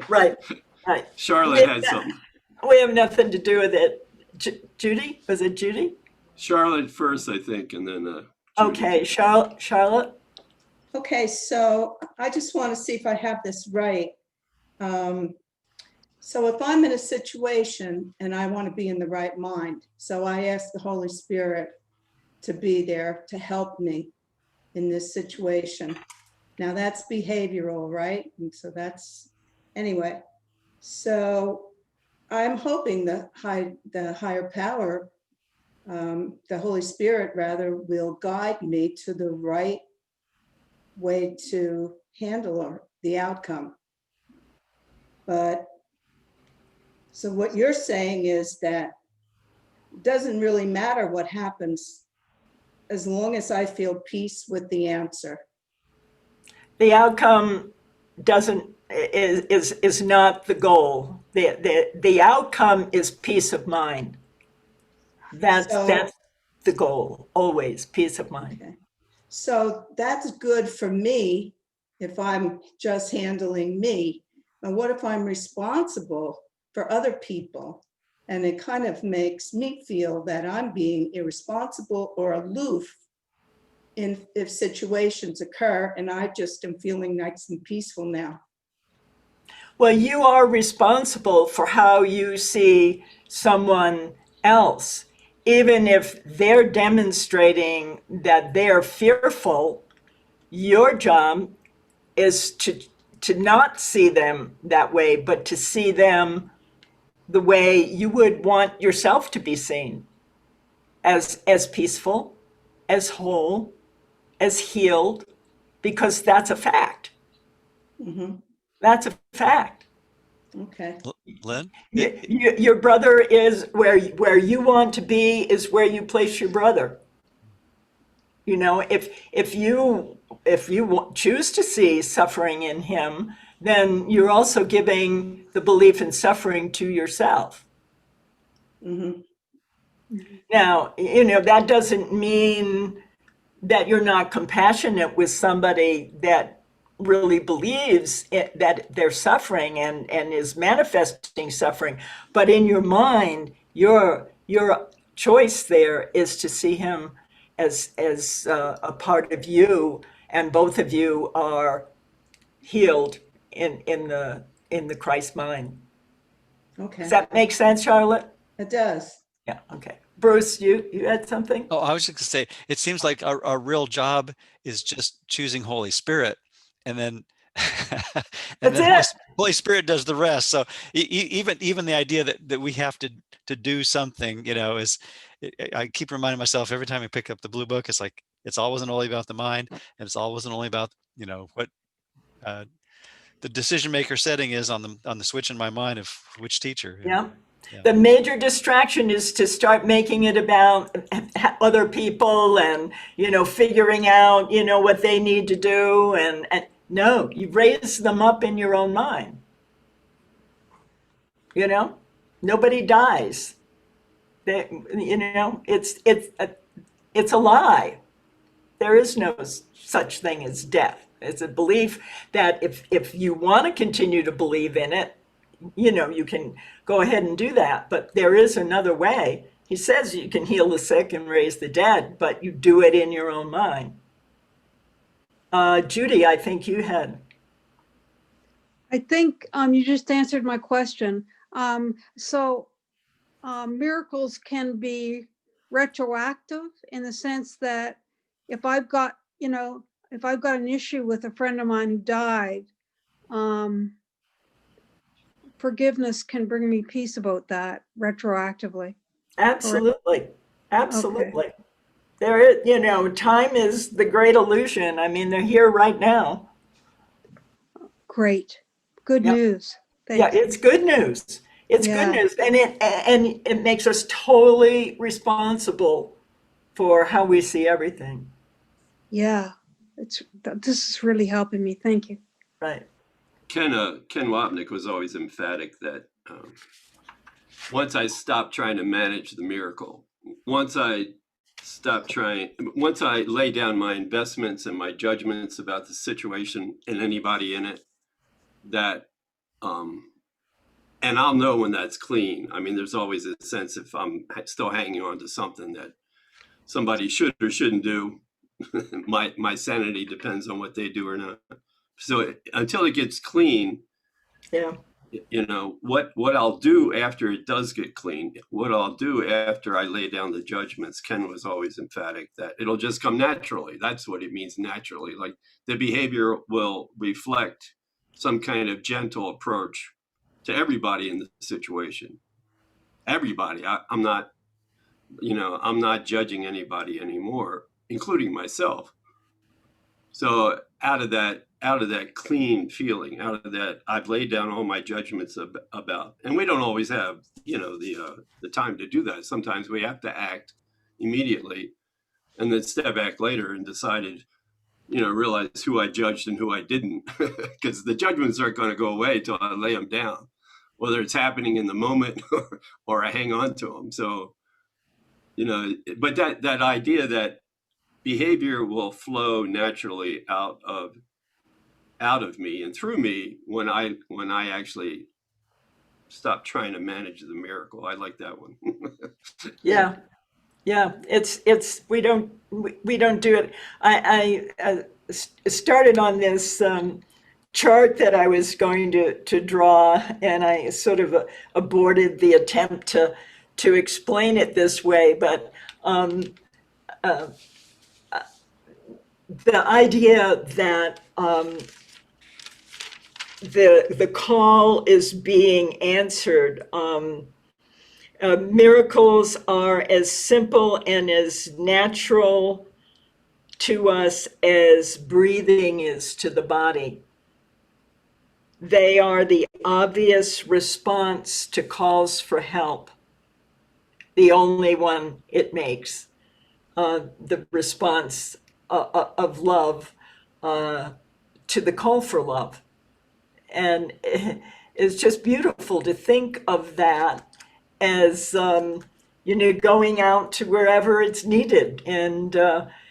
Right. Charlotte had something. We have nothing to do with it. Judy? Was it Judy? Charlotte first, I think, and then Judy. Okay, Charlotte? Okay, so I just want to see if I have this right. So if I'm in a situation and I want to be in the right mind, so I ask the Holy Spirit to be there to help me in this situation. Now that's behavioral, right? And so that's, anyway. So I'm hoping the higher power, the Holy Spirit rather, will guide me to the right way to handle the outcome. But so what you're saying is that it doesn't really matter what happens as long as I feel peace with the answer. The outcome is not the goal. The outcome is peace of mind. That's the goal, always peace of mind. Okay. So that's good for me if I'm just handling me. And what if I'm responsible for other people? And it kind of makes me feel that I'm being irresponsible or aloof if situations occur, and I just am feeling nice and peaceful now. Well, you are responsible for how you see someone else. Even if they're demonstrating that they're fearful, your job is to not see them that way, but to see them the way you would want yourself to be seen, as peaceful, as whole, as healed, because that's a fact. Mm-hmm. That's a fact. Okay. Lynn? Your brother is where you want to be, is where you place your brother. You know, if you choose to see suffering in him, then you're also giving the belief in suffering to yourself. Mm-hmm. Now, you know, that doesn't mean that you're not compassionate with somebody that really believes that they're suffering and is manifesting suffering. But in your mind, your choice there is to see him as a part of you, and both of you are healed in the Christ mind. Okay. Does that make sense, Charlotte? It does. Yeah. Okay. Bruce, you had something? Oh, I was just gonna say, it seems like our real job is just choosing Holy Spirit, and then and That's then it. Holy Spirit does the rest. So even the idea that we have to do something, you know, is I keep reminding myself every time I pick up the blue book, it's like it's always only about the mind, and it's always only about, you know, what the decision maker setting is on the switch in my mind of which teacher. Yeah. Yeah. The major distraction is to start making it about other people and, you know, figuring out, you know, what they need to do. And no, you raise them up in your own mind. You know, nobody dies. You know, it's a lie. There is no such thing as death. It's a belief that if you want to continue to believe in it, you know, you can go ahead and do that. But there is another way. He says you can heal the sick and raise the dead, but you do it in your own mind. Judy, I think you had. I think you just answered my question. Miracles can be retroactive in the sense that if I've got an issue with a friend of mine who died, forgiveness can bring me peace about that retroactively. Absolutely. Absolutely. Okay. There is, you know, time is the great illusion. I mean, they're here right now. Great. Good news. Thanks. Yeah, it's good news. It's good news. And it makes us totally responsible for how we see everything. Yeah. This is really helping me. Thank you. Right. Ken Wapnick was always emphatic that once I stopped trying to manage the miracle, once I lay down my investments and my judgments about the situation and anybody in it, that, and I'll know when that's clean. I mean, there's always a sense if I'm still hanging on to something that somebody should or shouldn't do, my sanity depends on what they do or not. So until it gets clean, You know, what I'll do after it does get clean, what I'll do after I lay down the judgments. Ken was always emphatic that it'll just come naturally. That's what it means, naturally. Like the behavior will reflect some kind of gentle approach to everybody in the situation. Everybody. I'm not, you know, I'm not judging anybody anymore, including myself. So out of that clean feeling, out of that, I've laid down all my judgments about, and we don't always have, you know, the time to do that. Sometimes we have to act immediately and then step back later and decided, you know, realize who I judged and who I didn't, because the judgments aren't going to go away until I lay them down, whether it's happening in the moment or I hang on to them. So, you know, but that idea that behavior will flow naturally out of me and through me when I actually stop trying to manage the miracle. I like that one. Yeah. Yeah, it's we don't do it. I started on this chart that I was going to draw, and I sort of aborted the attempt to explain it this way. But the idea that the call is being answered. Miracles are as simple and as natural to us as breathing is to the body. They are the obvious response to calls for help, the only one it makes, the response of love to the call for love. And it's just beautiful to think of that as you know, going out to wherever it's needed, and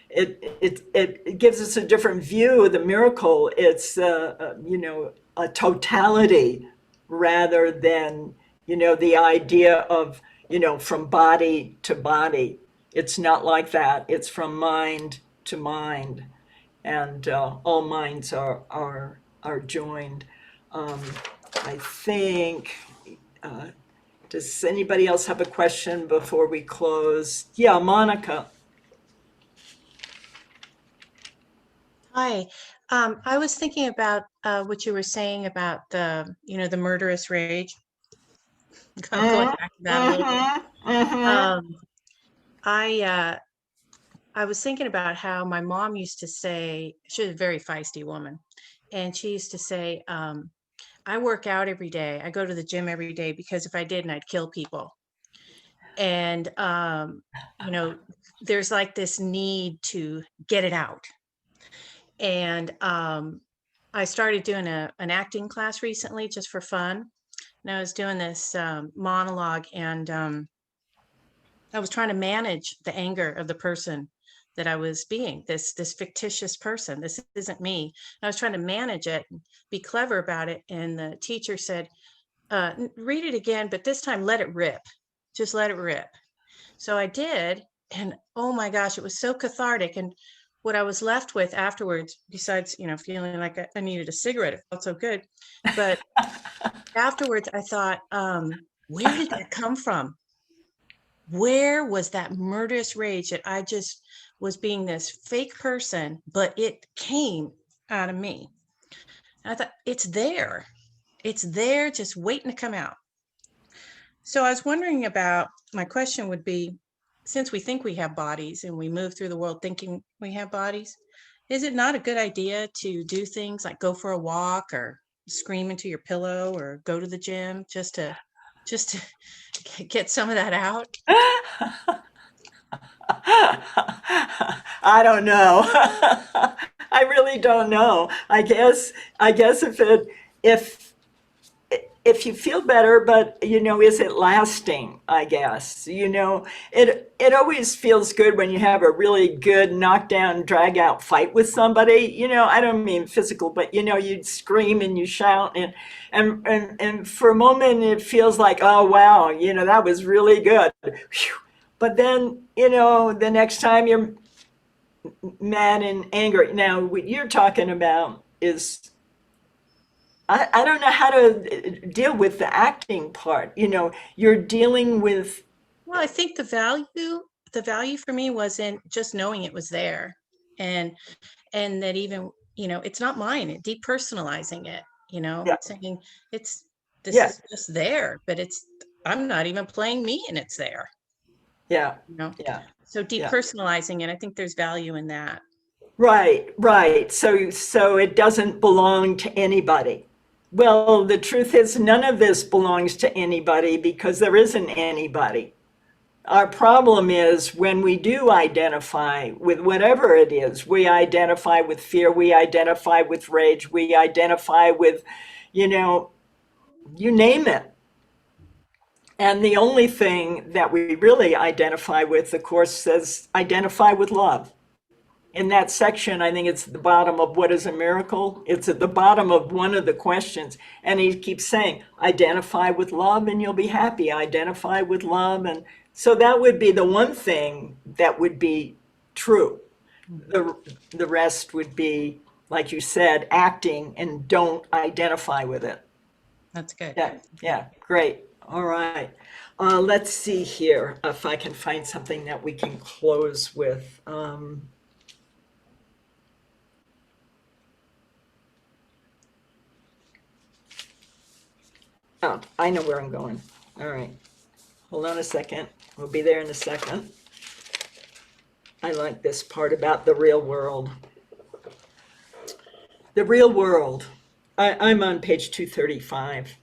it gives us a different view of the miracle. It's you know, a totality rather than, you know, the idea of, you know, from body to body. It's not like that. It's from mind to mind, and all minds are joined. I think. Does anybody else have a question before we close? Yeah, Monica. Hi. I was thinking about what you were saying about the, you know, the murderous rage. Going back to that a little bit. I was thinking about how my mom used to say, she was a very feisty woman, and she used to say, I work out every day. I go to the gym every day because if I didn't, I'd kill people. And, you know, there's like this need to get it out. And I started doing an acting class recently just for fun. And I was doing this monologue, and I was trying to manage the anger of the person that I was being, this fictitious person. This isn't me. And I was trying to manage it, be clever about it. And the teacher said, read it again, but this time let it rip. Just let it rip. So I did. And oh my gosh, it was so cathartic. And what I was left with afterwards, besides, you know, feeling like I needed a cigarette, it felt so good. But afterwards, I thought, where did that come from? Where was that murderous rage that I just was being this fake person, but it came out of me? And I thought, it's there. It's there, just waiting to come out. So I was wondering about, my question would be, since we think we have bodies and we move through the world thinking we have bodies, is it not a good idea to do things like go for a walk or scream into your pillow or go to the gym just to get some of that out? I don't know. I really don't know. I guess if you feel better, but you know, is it lasting? I guess, you know, it always feels good when you have a really good knockdown, drag out fight with somebody. You know, I don't mean physical, but you know, you scream and you shout, and for a moment it feels like, oh wow, you know, that was really good. Whew. But then, you know, the next time you're mad and angry. Now, what you're talking about is I don't know how to deal with the acting part. You know, you're dealing with, Well, I think the value for me wasn't just knowing it was there, and that even, it's not mine, depersonalizing it, yeah, saying this yeah, is just there, but I'm not even playing me and it's there, yeah, you know. yeah, So yeah. depersonalizing it, I think there's value in that. Right, right. So it doesn't belong to anybody. Well, the truth is none of this belongs to anybody because there isn't anybody. Our problem is when we do identify with whatever it is, we identify with fear, we identify with rage, we identify with, you know, you name it. And the only thing that we really identify with, the Course says, identify with love. In that section, I think it's at the bottom of what is a miracle. It's at the bottom of one of the questions. And he keeps saying, identify with love and you'll be happy. Identify with love. And so that would be the one thing that would be true. The rest would be, like you said, acting and don't identify with it. That's good. Yeah, yeah, great. All right. Let's see here if I can find something that we can close with. Oh, I know where I'm going. All right. Hold on a second. We'll be there in a second. I like this part about the real world. The real world. I'm on page 235.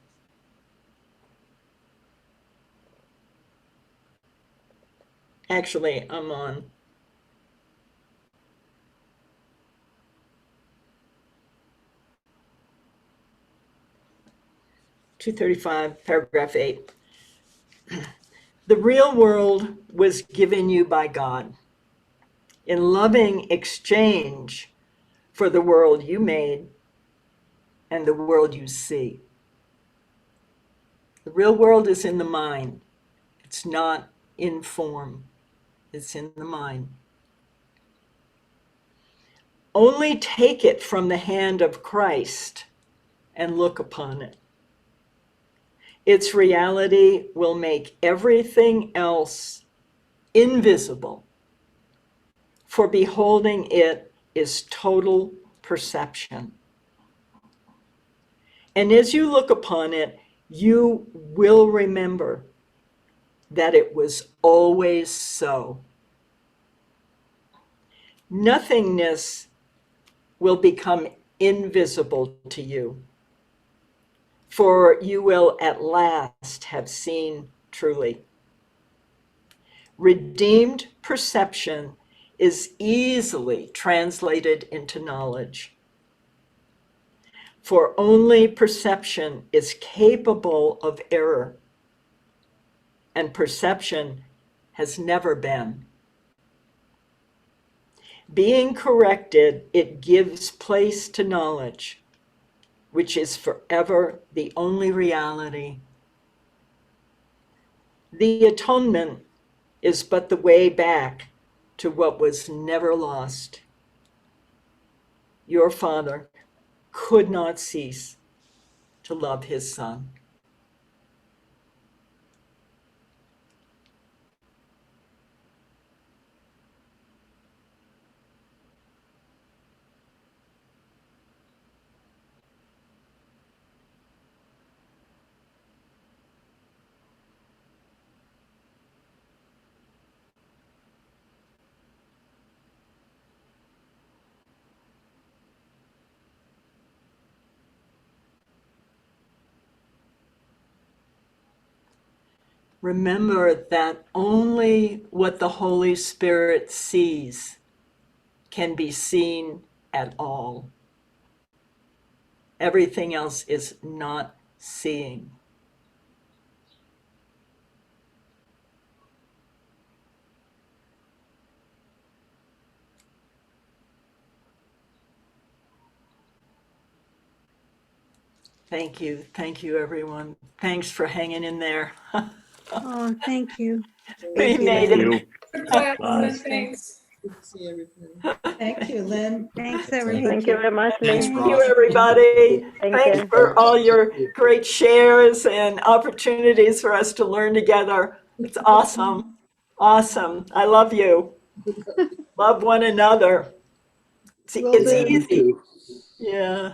Actually, I'm on 235, paragraph 8. The real world was given you by God in loving exchange for the world you made and the world you see. The real world is in the mind. It's not in form. It's in the mind. Only take it from the hand of Christ and look upon it. Its reality will make everything else invisible, for beholding it is total perception. And as you look upon it, you will remember that it was always so. Nothingness will become invisible to you, for you will at last have seen truly. Redeemed perception is easily translated into knowledge, for only perception is capable of error, and perception has never been. Being corrected, it gives place to knowledge, which is forever the only reality. The atonement is but the way back to what was never lost. Your Father could not cease to love his Son. Remember that only what the Holy Spirit sees can be seen at all. Everything else is not seeing. Thank you. Thank you, everyone. Thanks for hanging in there. Oh, thank you. We made Thank it. Good class, thanks. Good to see everybody. Thank you, Lynn. Thanks, Take everybody. Thank you very much, Thanks, Lynn. Thank you, Ross. everybody. Thank Thanks you. for all your great shares and opportunities for us to learn together. It's awesome. Awesome. I love you. Love one another. Will It's do. easy. Yeah.